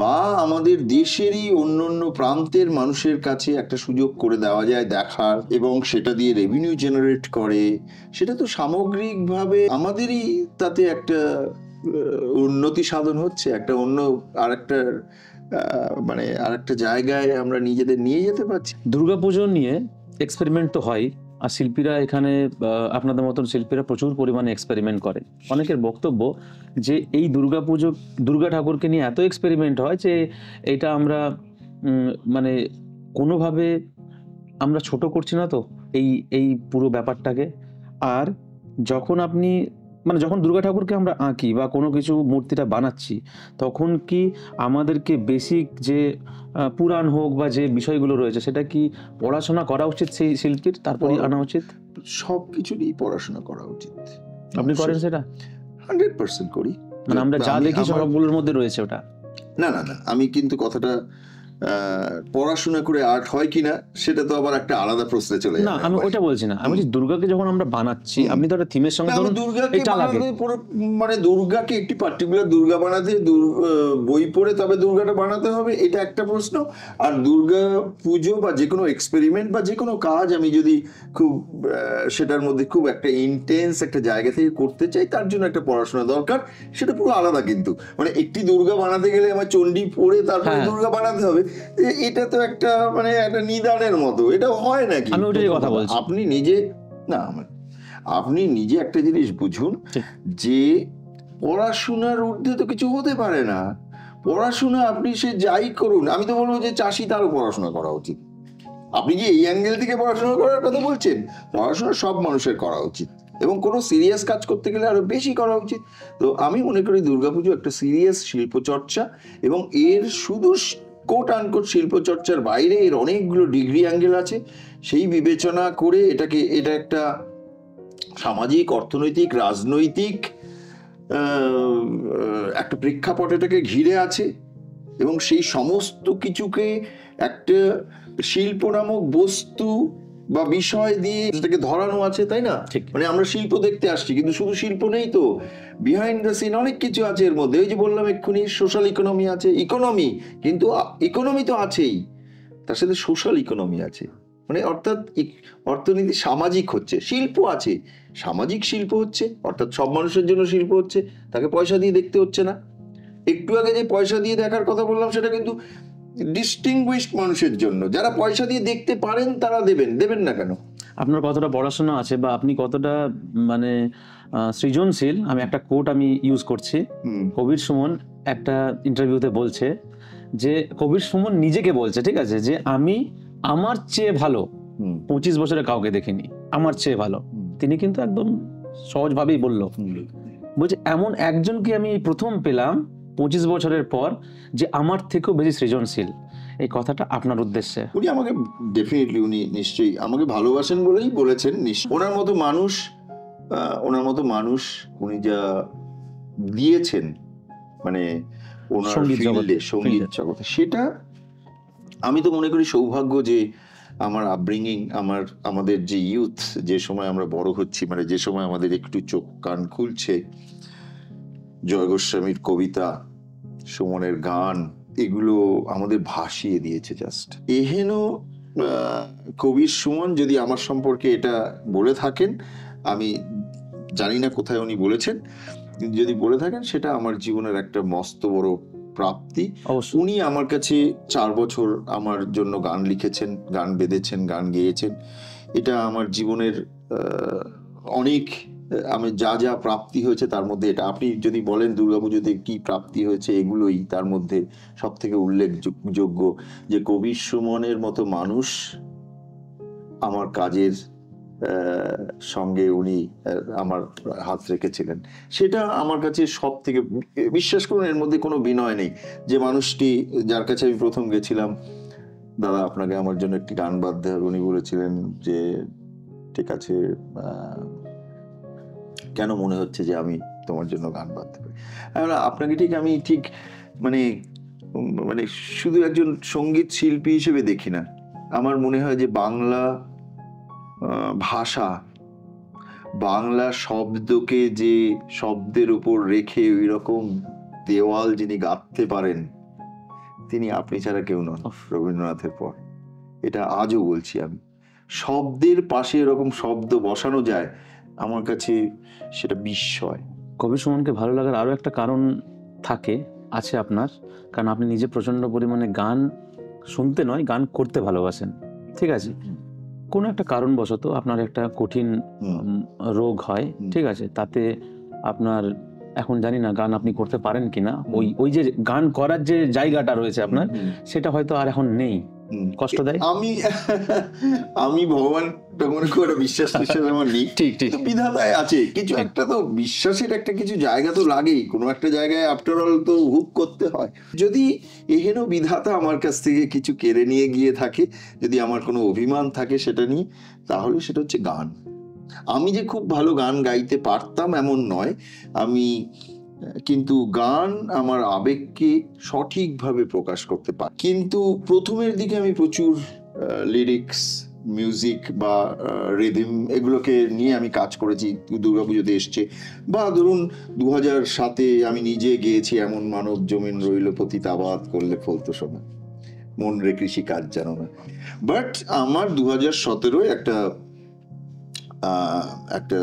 বা আমাদের দেশেরই অন্য প্রান্তের মানুষের কাছে একটা সুযোগ করে দেওয়া যায় দেখার, এবং সেটা দিয়ে রেভিনিউ জেনারেট করে, সেটা তো সামগ্রিকভাবে আমাদেরই তাতে একটা উন্নতি সাধন হচ্ছে, একটা অন্য আরেকটা জায়গায় আমরা নিজেদের নিয়ে যেতে পারছি। দুর্গাপুজো নিয়ে এক্সপেরিমেন্ট তো হয়, আর শিল্পীরা এখানে, আপনাদের মতন শিল্পীরা প্রচুর পরিমাণে এক্সপেরিমেন্ট করে। অনেকের বক্তব্য যে এই দুর্গা ঠাকুরকে নিয়ে এত এক্সপেরিমেন্ট হয় যে এটা আমরা মানে কোনোভাবে আমরা ছোট করছি না তো এই পুরো ব্যাপারটাকে। আর যখন দুর্গা ঠাকুরকে আমরা আঁকি বা কোনো কিছু মূর্তিটা বানাচ্ছি, তখন কি আমাদেরকে বেসিক যে পুরাণ হোক বা যে বিষয়গুলো রয়েছে, সেটা কি পড়াশোনা করা উচিত সেই শিল্পীর, তারপরে আনা উচিত? সব কিছু নিয়ে পড়াশোনা করা উচিত। আপনি করেন সেটা? 100% করি। মানে আমরা যা দেখি সবগুলোর মধ্যে রয়েছে ওটা? না, আমি কিন্তু কথাটা পড়াশোনা করে আর্ট হয় কিনা সেটা তো আবার একটা আলাদা প্রশ্নে চলে না, আমি ওটা বলছি না, আমি বলছি দুর্গাকে যখন আমরা বানাচ্ছি, আপনি তো একটা থিমের সঙ্গে ধরুন দুর্গাকে এটা লাগে, মানে দুর্গাকে একটি পার্টিকুলার দুর্গা বানাতে বই পড়ে তবে দুর্গাটা বানাতে হবে, এটা একটা প্রশ্ন। আর দুর্গা পুজো বা যে কোনো এক্সপেরিমেন্ট বা যে কোনো কাজ আমি যদি খুব সেটার মধ্যে খুব একটা ইন্টেন্স একটা জায়গা থেকে করতে চাই, তার জন্য একটা পড়াশোনা দরকার, সেটা পুরো আলাদা। কিন্তু মানে একটি দুর্গা বানাতে গেলে আমার চণ্ডী পড়ে তারপরে দুর্গা বানাতে হবে, এটা তো একটা মানে একটা নিদানের মতো, এটা হয় নাকি? আমি ওটাই কথা বলছি। আপনি নিজে না, আপনি নিজে একটা জিনিস বুঝুন যে পড়াশোনার ঊর্ধ্বে তো কিছু হতে পারে না। পড়াশোনা আপনি সে যাই করুন, আমি তো বলবো যে চাষি তারও পড়াশোনা করা উচিত। আপনি কি এই অ্যাঙ্গেল থেকে পড়াশোনা করার কথা বলছেন? পড়াশোনা সব মানুষের করা উচিত এবং কোনো সিরিয়াস কাজ করতে গেলে আরো বেশি করা উচিত। তো আমি মনে করি দুর্গাপুজো একটা সিরিয়াস শিল্পচর্চা, এবং এর শুধু কোট আনকোট শিল্পচর্চার বাইরে এর অনেকগুলো ডিগ্রি অ্যাঙ্গেল আছে। সেই বিবেচনা করে এটা একটা সামাজিক, অর্থনৈতিক, রাজনৈতিক একটা প্রেক্ষাপট এটাকে ঘিরে আছে, এবং সেই সমস্ত কিছুকে একটা শিল্প নামক বস্তু বা বিষয় দিয়ে এটাকে ধরানো আছে, তাই না? মানে আমরা শিল্প দেখতে আসছি, কিন্তু শুধু শিল্প নেই তো, বিহাইন্ড দ্য সিন অনেক কিছু আছে এর মধ্যে। ওই যে বললাম এক্ষুনি সোশ্যাল ইকোনমি আছে, ইকোনমি, কিন্তু ইকোনমি তো আছেই, তার সাথে সোশ্যাল ইকোনমি আছে, মানে অর্থাৎ অর্থনীতি সামাজিক হচ্ছে, শিল্প আছে, সামাজিক শিল্প হচ্ছে, অর্থাৎ সব মানুষের জন্য শিল্প হচ্ছে, তাকে পয়সা দিয়ে দেখতে হচ্ছে না। একটু আগে যে পয়সা দিয়ে দেখার কথা বললাম সেটা কিন্তু ডিস্টিংগুইশড মানুষের জন্য, যারা পয়সা দিয়ে দেখতে পারেন তারা দেবেন না কেন? আপনার কতটা পড়াশোনা আছে বা আপনি কতটা মানে সৃজনশীল, আমি একটা কোট আমি ইউজ করছি, কবির সুমন একটা ইন্টারভিউতে বলছে যে, কবির সুমন নিজেকে বলছে, ঠিক আছে, যে আমি আমার চেয়ে ভালো 25 বছরে কাউকে দেখিনি, আমার চেয়ে ভালো। তিনি কিন্তু একদম সহজভাবেই বলছে এমন একজনকে আমি প্রথম পেলাম 25 বছরের পর যে আমার থেকেও বেশি সৃজনশীল। এই কথাটা আপনার উদ্দেশ্যে? উনি আমাকে ডেফিনেটলি, উনি নিশ্চয়ই আমাকে ভালোবাসেন বলেই বলেছেন। ওনার মতো মানুষ উনি যা দিয়েছেন মানে ওনার ফিল্ডে, সঙ্গীত জগতে, সেটা আমি তো মনে করি সৌভাগ্য যে আমার আপব্রিঙ্গিং, আমাদের যে ইউথ, যে সময় আমরা বড় হচ্ছি, মানে যে সময় আমাদের একটু চোখ কান খুলছে, জয় গোস্বামীর কবিতা, সুমনের গান, এগুলো আমাদের ভাসিয়ে দিয়েছে জাস্ট। এহেন কবির সুমন যদি আমার সম্পর্কে এটা বলে থাকেন, আমি জানি না কোথায় উনি বলেছেন, যদি বলে থাকেন সেটা আমার জীবনের একটা মস্ত বড় প্রাপ্তি। উনি আমার কাছে 4 বছর আমার জন্য গান লিখেছেন, গান বেঁধেছেন, গান গেয়েছেন। এটা আমার জীবনের অনেক, আমি যা প্রাপ্তি হয়েছে তার মধ্যে এটা। আপনি যদি বলেন দুর্গাপুজোতে কি প্রাপ্তি হয়েছে, এগুলোই তার মধ্যে সব থেকে উল্লেখযোগ্য, যে কবির সুমনের মতো মানুষ আমার কাজের সঙ্গে উনি আমার হাত রেখেছিলেন, সেটা আমার কাছে সব থেকে, বিশ্বাস করুন এর মধ্যে কোনো বিনয় নেই। যে মানুষটি যার কাছে আমি প্রথম গেছিলাম, দাদা আপনাকে আমার জন্য একটি গান বাঁধতে হবে, উনি বলেছিলেন যে ঠিক আছে, কেন মনে হচ্ছে যে আমি তোমার জন্য গান বাঁধতে পারি? আপনাকে আমি ঠিক মানে শুধু একজন সঙ্গীত শিল্পী হিসেবে দেখি না, আমার মনে হয় যে বাংলা ভাষা, বাংলা শব্দকে যে শব্দের উপর রেখে ওই রকম দেওয়াল যিনি গাঁথতে পারেন, তিনি আপনি ছাড়া কেউ নন রবীন্দ্রনাথের পর। এটা আজও বলছি আমি, শব্দের পাশে এরকম শব্দ বসানো যায়, আমার কাছে সেটা বিস্ময়। কবি সুমনকে ভালো লাগার আরো একটা কারণ আছে আপনার, কারণ আপনি নিজে প্রচন্ড পরিমাণে গান শুনতে নয়, গান করতে ভালোবাসেন, ঠিক আছে? কোন একটা কারণবশত আপনার একটা কঠিন রোগ হয়, ঠিক আছে, তাতে আপনার, এখন জানি না গান আপনি করতে পারেন কিনা, ওই যে গান করার যে জায়গাটা রয়েছে আপনার, সেটা হয়তো আর এখন নেই, কষ্ট দেয়। আমি ভগবান মনে করে বিশ্বাস আমার নেই, ঠিক বিধাতায় আছে কিছু একটা, তো বিশ্বাসের একটা কিছু জায়গা তো লাগেই, কোনো একটা জায়গায় আফটার অল তো হুক করতে হয়। যদি এহেন বিধাতা আমার কাছ থেকে কিছু কেড়ে নিয়ে গিয়ে থাকে, যদি আমার কোনো অভিমান থাকে সেটা নিয়ে, তাহলে সেটা হচ্ছে গান। আমি যে খুব ভালো গান গাইতে পারতাম এমন নয়, আমি কিন্তু গান আমার আবেগকে সঠিকভাবে প্রকাশ করতে পারে। কিন্তু প্রথমের দিকে আমি প্রচুর লিরিক্স, মিউজিক বা রিদম এগুলোকে নিয়ে আমি কাজ করেছি। দুর্গাপুজোতে এসছে, বা ধরুন 2007-এ আমি নিজে গেয়েছি এমন মানব জমিন রইল পতিতাবাদ করলে ফলতো সময় মন রে কৃষি কাজ জানো না। বাট আমার 2017-য় একটা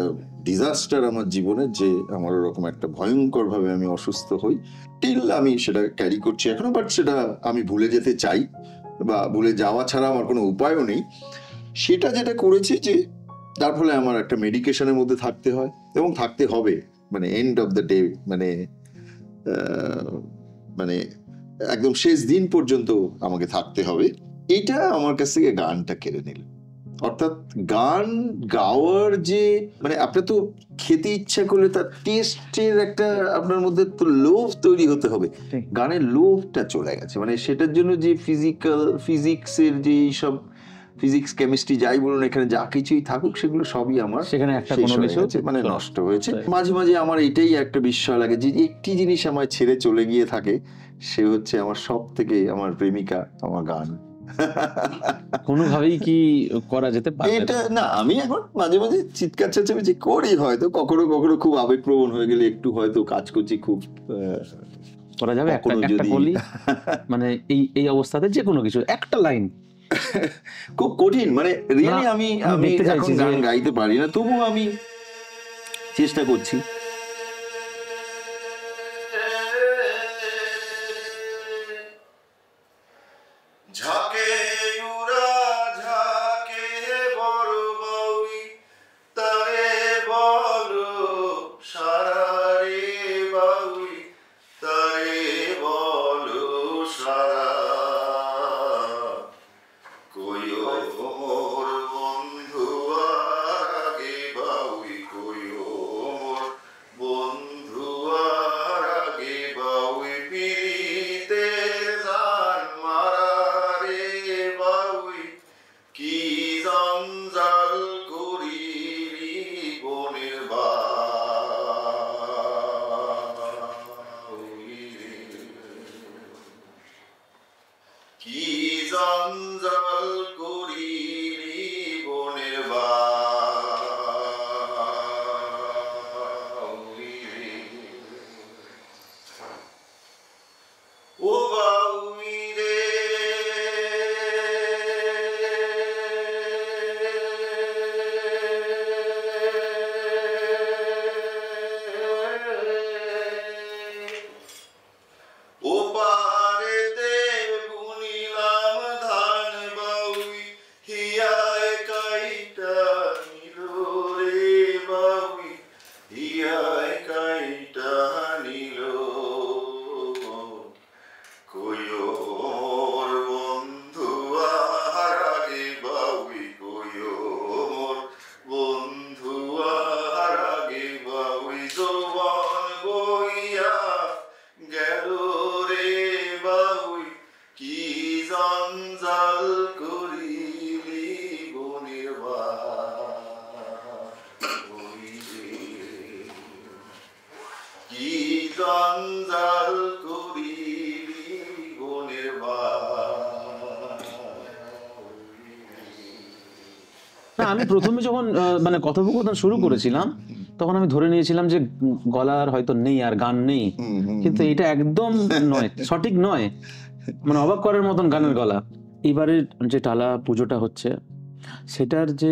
ডিজাস্টার আমার জীবনে, যে আমার ওরকম একটা ভয়ঙ্কর ভাবে আমি অসুস্থ হই, টিল আমি সেটা ক্যারি করছি এখনো। বাট সেটা আমি ভুলে যেতে চাই, বা ভুলে যাওয়া ছাড়া আমার কোনো উপায়ও নেই। সেটা যেটা করেছে যে তার ফলে আমার একটা মেডিকেশনের মধ্যে থাকতে হয় এবং থাকতে হবে, মানে এন্ড অফ দ্য ডে, মানে একদম শেষ দিন পর্যন্ত আমাকে থাকতে হবে। এটা আমার কাছ থেকে গানটা কেড়ে নিল। অর্থাৎ গান গাওয়ার যে আপনার তো খেতে ইচ্ছা করলে তার টেস্টের একটা আপনার মধ্যে তো লোভ তৈরি হতে হবে। গানের লোভটা চলে গেছে, সেটার জন্য যে ফিজিক্সের যে সব ফিজিক্স কেমিস্ট্রি যাই বলুন এখানে যা কিছুই থাকুক সেগুলো সবই আমার সেখানে একটা কোনো কিছু নষ্ট হয়েছে। মাঝে মাঝে আমার এটাই একটা বিস্ময় লাগে যে একটি জিনিস আমায় ছেড়ে চলে গিয়ে থাকে, সে হচ্ছে আমার সব থেকে আমার প্রেমিকা, আমার গান। কোনোভাবেই কি করা যেতে পারে এটা না? আমি এখন মাঝে মাঝে চিৎকার চেঁচামেচি করি, হয়তো কখনো কখনো খুব আবেগপ্রবণ হয়ে গেলে একটু হয়তো কাজ করছি, খুব করা যাবে একটা বলি, এই অবস্থাতে যে কোনো কিছু একটা লাইন খুব কঠিন, রিয়েলি আমি এখন গান গাইতে পারি না, তবুও আমি চেষ্টা করছি। আমি প্রথমে যখন কথোপকথন শুরু করেছিলাম তখন আমি ধরে নিয়েছিলাম যে গলার হয়তো নেই, আর গান নেই, কিন্তু এটা একদম নয়, সঠিক নয়, অবাক করার মতন গানের গলা। এবারে যে টালা পুজোটা হচ্ছে সেটার যে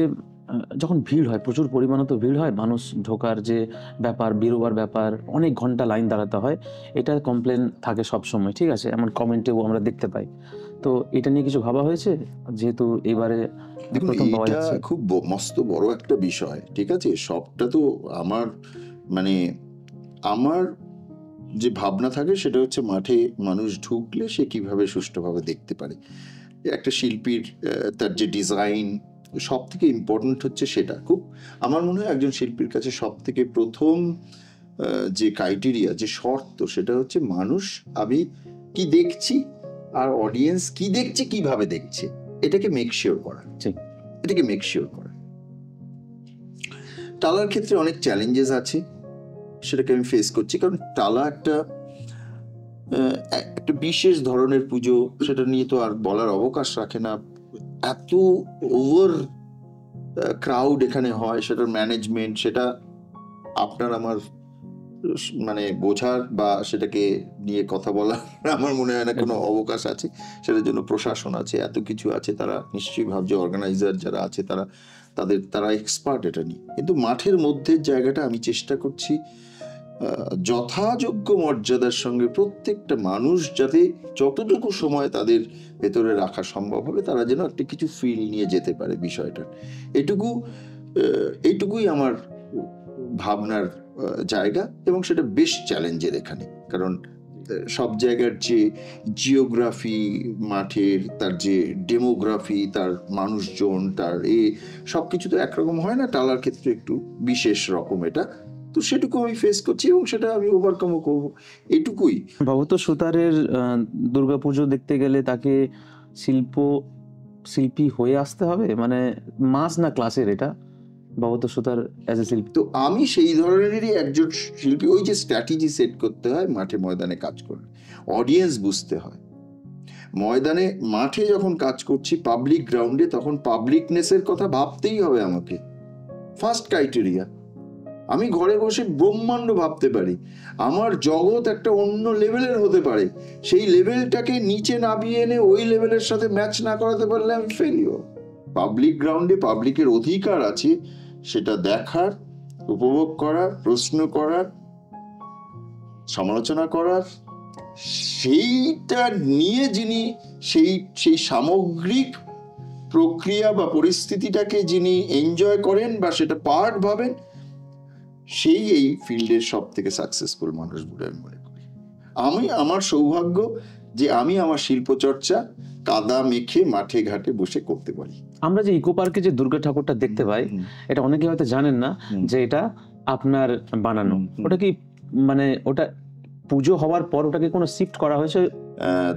যখন ভিড় হয়, প্রচুর পরিমাণে তো ভিড় হয়, মানুষ ঢোকার যে ব্যাপার, বেরোবার ব্যাপার, অনেক ঘন্টা লাইন দাঁড়াতে হয়, এটা কমপ্লেন থাকে সব সময়, ঠিক আছে, এমন কমেন্টেও আমরা দেখতে পাই। তো এটা নিয়ে কিছু ভাবা হয়েছে, যেহেতু এবারে প্রথম পাওয়া যাচ্ছে? খুব মস্ত বড় একটা বিষয়, ঠিক আছে। সবটা তো আমার যে ভাবনা থাকে সেটা হচ্ছে মাঠে মানুষ ঢুকলে সে কিভাবে সুষ্ঠুভাবে দেখতে পারে। একটা শিল্পীর তার যে ডিজাইন সব থেকে ইম্পর্টেন্ট হচ্ছে সেটা। খুব আমার মনে হয় একজন শিল্পীর কাছে সব থেকে প্রথম যে ক্রাইটেরিয়া, যে শর্ত, সেটা হচ্ছে মানুষ আমি কি দেখছি আর অডিয়েন্স কি দেখছে, কিভাবে দেখছে, এটাকে মেক শিওর করা। টালার ক্ষেত্রে অনেক চ্যালেঞ্জেস আছে, সেটাকে আমি ফেস করছি, কারণ টালা একটা বিশেষ ধরনের পুজো, সেটা নিয়ে তো আর বলার অবকাশ রাখে না। এত ওভার ক্রাউড এখানে হয়, সেটার ম্যানেজমেন্ট, সেটা আপনার আমার মানে বোঝার বা সেটাকে নিয়ে কথা বলার আমার মনে হয় না কোনো অবকাশ আছে। সেটার জন্য প্রশাসন আছে, এত কিছু আছে, তারা নিশ্চয়ই ভাবছে, অর্গানাইজার যারা আছে তারা এক্সপার্ট এটা নিয়ে। কিন্তু মাঠের মধ্যে জায়গাটা আমি চেষ্টা করছি যথাযোগ্য মর্যাদার সঙ্গে প্রত্যেকটা মানুষ যাতে যতটুকু সময় তাদের ভেতরে রাখা সম্ভব হবে, তারা যেন একটা কিছু ফিল নিয়ে যেতে পারে বিষয়টা। এইটুকুই আমার ভাবনার জায়গা, এবং সেটা বেশ চ্যালেঞ্জের এখানে, কারণ সব জায়গার যে জিওগ্রাফি মাঠের, তার যে ডেমোগ্রাফি, তার মানুষজন, তার সবকিছু তো একরকম হয় না। টালার ক্ষেত্রে একটু বিশেষ রকম এটা, তো সেটুকু আমি ফেস করছি এবং সেটা আমি ওভারকামও করবো, এটুকুই। ভবত সুতারের দুর্গাপুজো দেখতে গেলে তাকে শিল্পী হয়ে আসতে হবে, মানে মাস না ক্লাসের এটা ভবত সুতার অ্যাজ এ শিল্পী? তো আমি সেই ধরনেরই একজন শিল্পী। ওই যে স্ট্র্যাটেজি সেট করতে হয় মাঠে ময়দানে কাজ করে, অডিয়েন্স বুঝতে হয়। ময়দানে মাঠে যখন কাজ করছি পাবলিক গ্রাউন্ডে, তখন পাবলিকনেসের কথা ভাবতেই হবে আমাকে, ফার্স্ট ক্রাইটেরিয়া। আমি ঘরে বসে ব্রহ্মাণ্ড ভাবতে পারি, আমার জগৎ একটা অন্য লেভেলের হতে পারে, সেই লেভেলটাকে নিচে নামিয়ে এনে ওই লেভেলের সাথে ম্যাচ না করাতে পারলে আমি ফেলিও। পাবলিক গ্রাউন্ডে পাবলিকের অধিকার আছে সেটা দেখার, উপভোগ করার, প্রশ্ন করার, সমালোচনা করার। সেইটা নিয়ে যিনি সেই সামগ্রিক প্রক্রিয়া বা পরিস্থিতিটাকে যিনি এনজয় করেন বা সেটা পার্ট ভাবেন, সেই এই ফিল্ডের সব থেকে সাকসেসফুল মানুষ বলে আমি মনে করি। আমার সৌভাগ্য যে আমি আমার শিল্পচর্চা কাদা মেখে মাঠে ঘাটে বসে করতে পারি। আমরা যে ইকো পার্কে যে দুর্গা ঠাকুরটা দেখতে পাই, এটা অনেকে হয়তো জানেন না যে এটা আপনার বানানো। ওটা কি মানে ওটা পুজো হওয়ার পর ওটাকে কোনো শিফট করা হয়েছে?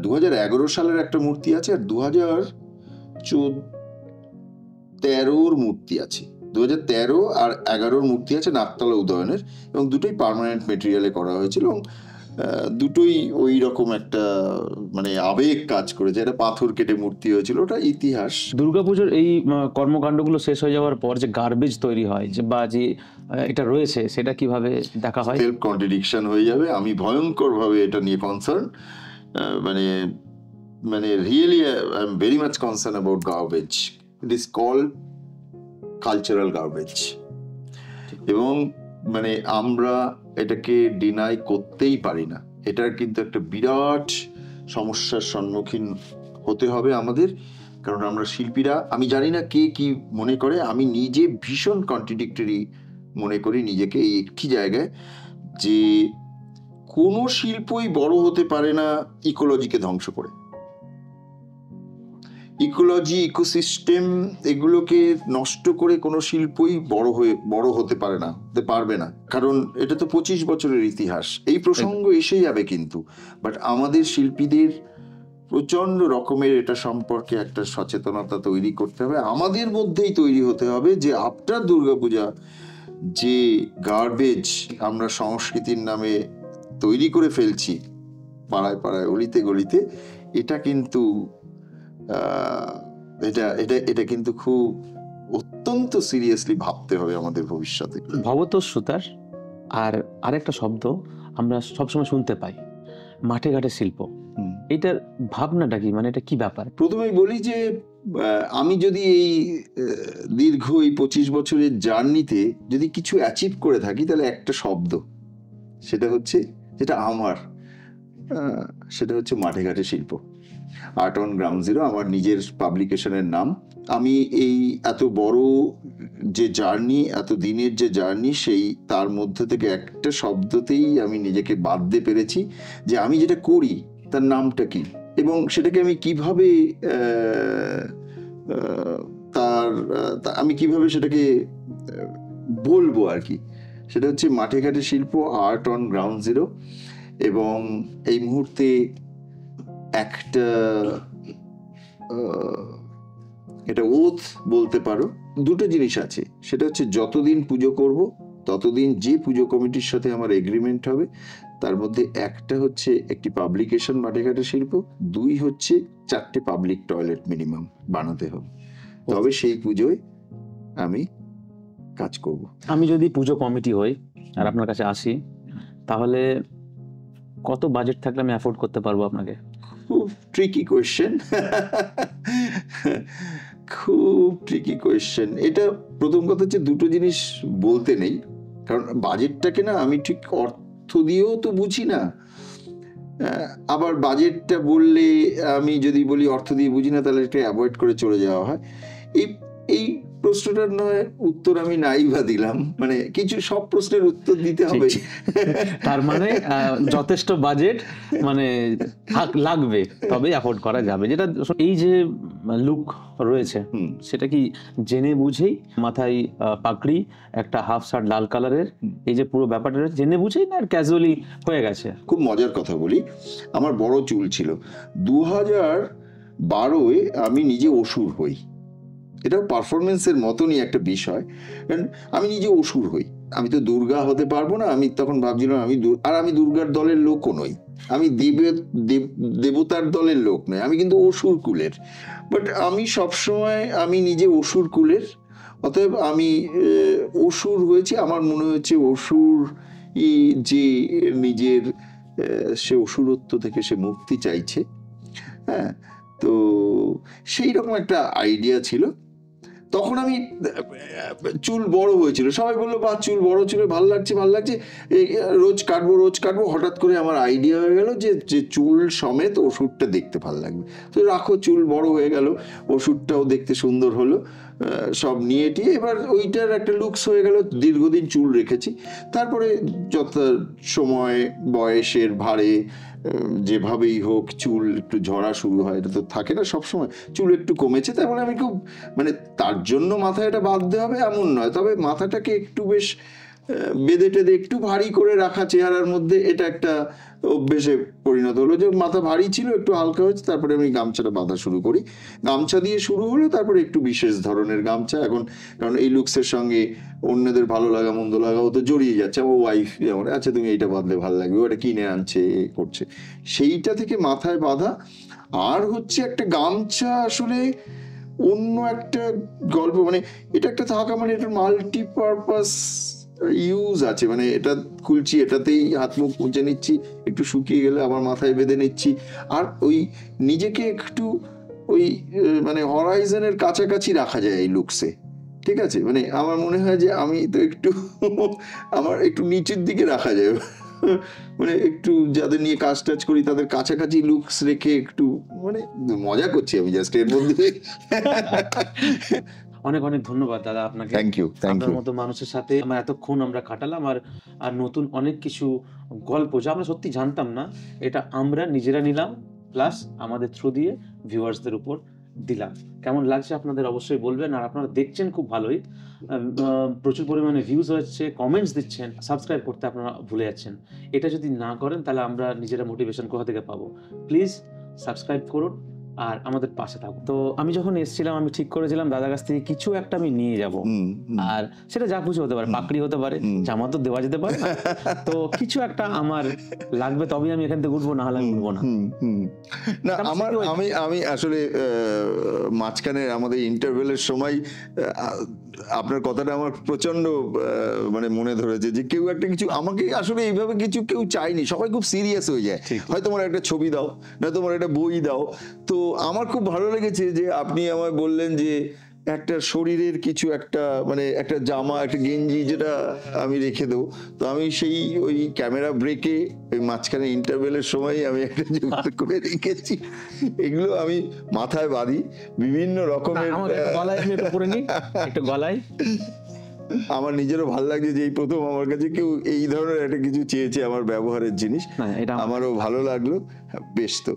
2011 সালের একটা মূর্তি আছে, আর 2013 মূর্তি আছে। 2013 আর 11 মূর্তি আছে নাকতলা উদয়নের, এবং দুটোই পার্মানেন্ট মেটেরিয়ালে করা হয়েছিল, এবং দুটোই ওই রকম একটা মানে আবেগ কাজ করেছে। এটা পাথর কেটে মূর্তি হয়েছিল, ওটা ইতিহাস। দুর্গাপুজোর এই কর্মকাণ্ডগুলো শেষ হয়ে যাওয়ার পর যে গার্বেজ তৈরি হয়, যে বা যে এটা রয়েছে, সেটা কিভাবে দেখা হয়? সেলফ কন্ট্রাডিকশন হয়ে যাবে। আমি ভয়ঙ্কর ভাবে এটা নিয়ে কনসার্ন, মানে really I am very much concern about garbage. It is called cultural garbage, এবং মানে আমরা এটাকে ডিনাই করতেই পারি না। এটার কিন্তু একটা বিরাট সমস্যার সম্মুখীন হতে হবে আমাদের, কারণ আমরা শিল্পীরা, আমি জানি না কে কি মনে করে, আমি নিজে ভীষণ কন্ট্রাডিক্টরি মনে করি নিজেকে এই একটি জায়গায়, যে কোনো শিল্পই বড় হতে পারে না ইকোলজিকে ধ্বংস করে। ইকোলজি, ইকোসিস্টেম, এগুলোকে নষ্ট করে কোনো শিল্পই বড় হতে পারে না, হতে পারবে না, কারণ এটা তো 25 বছরের ইতিহাস। এই প্রসঙ্গ এসে যাবে কিন্তু, বাট আমাদের শিল্পীদের প্রচন্ড রকমের এটা সম্পর্কে একটা সচেতনতা তৈরি করতে হবে, আমাদের মধ্যেই তৈরি হতে হবে, যে আফটার দুর্গাপূজা যে গার্বেজ আমরা সংস্কৃতির নামে তৈরি করে ফেলছি পাড়ায় পাড়ায়, অলিতে গলিতে, এটা কিন্তু এটা কিন্তু খুব অত্যন্ত সিরিয়াসলি ভাবতে হবে আমাদের ভবিষ্যতে। ভবত সুতার আর আরেকটা শব্দ আমরা সবসময় শুনতে পাই, মাঠে ঘাটে শিল্প। এটার ভাবনাটা কি, মানে এটা কি ব্যাপার? প্রথমেই বলি যে আমি যদি এই দীর্ঘ এই 25 বছরের জার্নিতে যদি কিছু অ্যাচিভ করে থাকি, তাহলে একটা শব্দ, সেটা হচ্ছে, যেটা আমার, সেটা হচ্ছে মাঠে ঘাটে শিল্প। আর্ট অন গ্রাউন্ড জিরো আমার নিজের পাবলিকেশনের নাম। আমি এই এত বড় যে জার্নি, এত দিনের যে জার্নি, সেই তার মধ্যে থেকে একটা শব্দতেই আমি নিজেকে বাঁধতে পেরেছি, যে আমি যেটা করি তার নামটা কি, এবং সেটাকে আমি কিভাবে আমি কিভাবে সেটাকে বলবো আর কি। সেটা হচ্ছে মাঠে ঘাটে শিল্প, আর্ট অন গ্রাউন্ড জিরো। এবং এই মুহূর্তে একটা এটা ওথ বলতে পারো, দুটো জিনিস আছে। সেটা হচ্ছে যতদিন পুজো করব ততদিন যে পুজো কমিটির সাথে আমার এগ্রিমেন্ট হবে তার মধ্যে একটা হচ্ছে একটি পাবলিকেশন মাঠেঘাটে শিল্প, 2 হচ্ছে 4টে পাবলিক টয়লেট মিনিমাম বানাতে হবে, তবে সেই পুজোয় আমি কাজ করব। আমি যদি পুজো কমিটি হই আর আপনার কাছে আসি, তাহলে কত বাজেট থাকলে আমি অ্যাফোর্ড করতে পারবো আপনাকে? খুব ট্রিকি কোয়েশ্চেন, খুব ট্রিকি কোয়েশ্চেন এটা। প্রথম কথা হচ্ছে দুটো জিনিস বলতে নেই, কারণ বাজেটটাকে না আমি ঠিক অর্থ দিয়েও তো বুঝি না, আবার বাজেটটা বললে আমি যদি বলি অর্থ দিয়ে বুঝি না তাহলে এটা অ্যাভয়েড করে চলে যাওয়া হয়। এই এই প্রশ্নটার নয় উত্তর আমি নাই বা দিলাম, মানে কিছু সব প্রশ্নের উত্তর দিতে হবে। তার মানে যথেষ্ট বাজেট মানে লাগবে তবেই অ্যাফোর্ড করা যাবে। যেটা এই যে লুক রয়েছে সেটা কি জেনে বুঝেই, মাথায় পাগড়ি, একটা হাফ শার্ট লাল কালারের, এই যে পুরো ব্যাপারটা জেনে বুঝেই না ক্যাজুয়ালি হয়ে গেছে? খুব মজার কথা বলি, আমার বড় চুল ছিল, 2012-এ আমি নিজে অসুর হই। এটাও পারফরমেন্সের মতনই একটা বিষয়, কারণ আমি নিজে অসুর হই। আমি তো দুর্গা হতে পারবো না, আমি তখন ভাবছিলাম আমি দুর্গার দলের লোকও নই, আমি দেবতার দলের লোক নই, আমি কিন্তু অসুর কুলের। বাট আমি সবসময় আমি নিজে অসুর কুলের, অতএব আমি অসুর হয়েছি। আমার মনে হয়েছে অসুর যে নিজের সে অসুরত্ব থেকে সে মুক্তি চাইছে, হ্যাঁ, তো সেই রকম একটা আইডিয়া ছিল। তখন আমি চুল বড় হয়েছিল, সবাই বললো বা চুল বড় ছিল, ভালো লাগছে ভালো লাগছে, রোজ কাটবো। হঠাৎ করে আমার আইডিয়া হয়ে গেল যে চুল সমেত ওষুধটা দেখতে ভালো লাগবে, তো রাখো, চুল বড় হয়ে গেল, ওষুধটাও দেখতে সুন্দর হলো, সব নিয়ে টিয়ে এবার ওইটার একটা লুকস হয়ে গেল। দীর্ঘদিন চুল রেখেছি, তারপরে যত সময় বয়সের ভারে যেভাবেই হোক চুল একটু ঝরা শুরু হয়, এটা তো থাকে না সবসময়, চুল একটু কমেছে। তার মানে আমি খুব, মানে তার জন্য মাথায় এটা বাঁধতে হবে এমন নয়, তবে মাথাটাকে একটু বেশ বেঁধে টেঁধে একটু ভারী করে রাখা চেহারার মধ্যে, এটা একটা অভ্যেসে পরিণত হলো। যে মাথা ভারী ছিল একটু হালকা হয়েছে, তারপরে আমি গামছাটা বাঁধা শুরু করি, গামছা দিয়ে শুরু হলো, তারপরে একটু বিশেষ ধরনের গামছা এখন, কারণ এই লুকসের সঙ্গে অন্যদের ভালো লাগা মন্দ লাগাও তো জড়িয়ে যাচ্ছে। আমার ওয়াইফ যেমন, আচ্ছা তুমি এইটা বাঁধলে ভালো লাগবে, ওটা কিনে আনছে করছে, সেইটা থেকে মাথায় বাঁধা। আর হচ্ছে একটা গামছা আসলে অন্য একটা গল্প, মানে এটা একটা থাকা মানে এটা মাল্টিপারপাস ইউজ আছে, মানে এটা খুলছি, এটাতেই হাত মুখ মুছে নিচ্ছি, একটু শুকিয়ে গেলে আবার মাথায় বেঁধে নিচ্ছি। আর ওই নিজেকে একটু ওই মানে হরাইজনের কাছাকাছি রাখা যায় এই লুকসে, ঠিক আছে? মানে আমার মনে হয় যে আমি তো একটু আমার একটু নিচের দিকে রাখা যায়, মানে একটু যাদের নিয়ে কাজ টাজ করি তাদের কাছাকাছি লুকস রেখে একটু, মানে মজা করছি আমি জাস্ট এর মধ্যে। অনেক অনেক ধন্যবাদ দাদা আপনাকে। Thank you. আপনার মতো মানুষের সাথে আমরা এতক্ষণ আমরা কাটালাম, আর নতুন অনেক কিছু গল্প যা আমরা সত্যি জানতাম না, এটা আমরা নিজেরা নিলাম, প্লাস আমাদের থ্রু দিয়ে ভিউয়ার্সদের উপর দিলাম। কেমন লাগছে আপনাদের অবশ্যই বলবেন। আর আপনারা দেখছেন খুব ভালোই, প্রচুর পরিমাণে ভিউজ হচ্ছে, কমেন্টস দিচ্ছেন, সাবস্ক্রাইব করতে আপনারা ভুলে যাচ্ছেন। এটা যদি না করেন তাহলে আমরা নিজেরা মোটিভেশন কোথা থেকে পাবো? প্লিজ সাবস্ক্রাইব করুন আর আমাদের পাশে থাকুন। তো আমি যখন এসেছিলাম আমি ঠিক করেছিলাম দাদার কাছ থেকে কিছু একটা আমি নিয়ে যাব, আর সেটা যা কিছু হতে পারে, পাকড়ি হতে পারে, জামা তো দেওয়া যেতে পারে, তো কিছু একটা আমার লাগবে, তবেই আমি এখান থেকে উঠবো, না হলে আমি উঠবো না। না আমি আসলে মাঝখানে আমাদের ইন্টারভেলের সময় আপনার কথাটা আমার প্রচন্ড মানে মনে ধরেছে যে কেউ একটা কিছু আমাকে আসলে এইভাবে কিছু কেউ চায়নি, সবাই খুব সিরিয়াস হয়ে যায়, হয় তোমার একটা ছবি দাও, না তোমার একটা বই দাও। তো আমার খুব ভালো লেগেছে যে আপনি আমায় বললেন যে একটা শরীরের কিছু একটা, মানে একটা জামা, একটা গেঞ্জি যেটা আমি রেখে দেবো। তো আমি সেই ওই ক্যামেরা ব্রেকে ওই মাঝখানে ইন্টারভেলের সময় আমি একটা জোগাড় করে রেখেছি, এগুলো আমি মাথায় বাঁধি বিভিন্ন রকমের। গলায় আমার নিজেরও ভালো লাগে যে এই প্রথম আমার কাছে কেউ এই ধরনের একটা কিছু চেয়েছে আমার ব্যবহারের জিনিস, আমারও ভালো লাগলো। বেশ, তো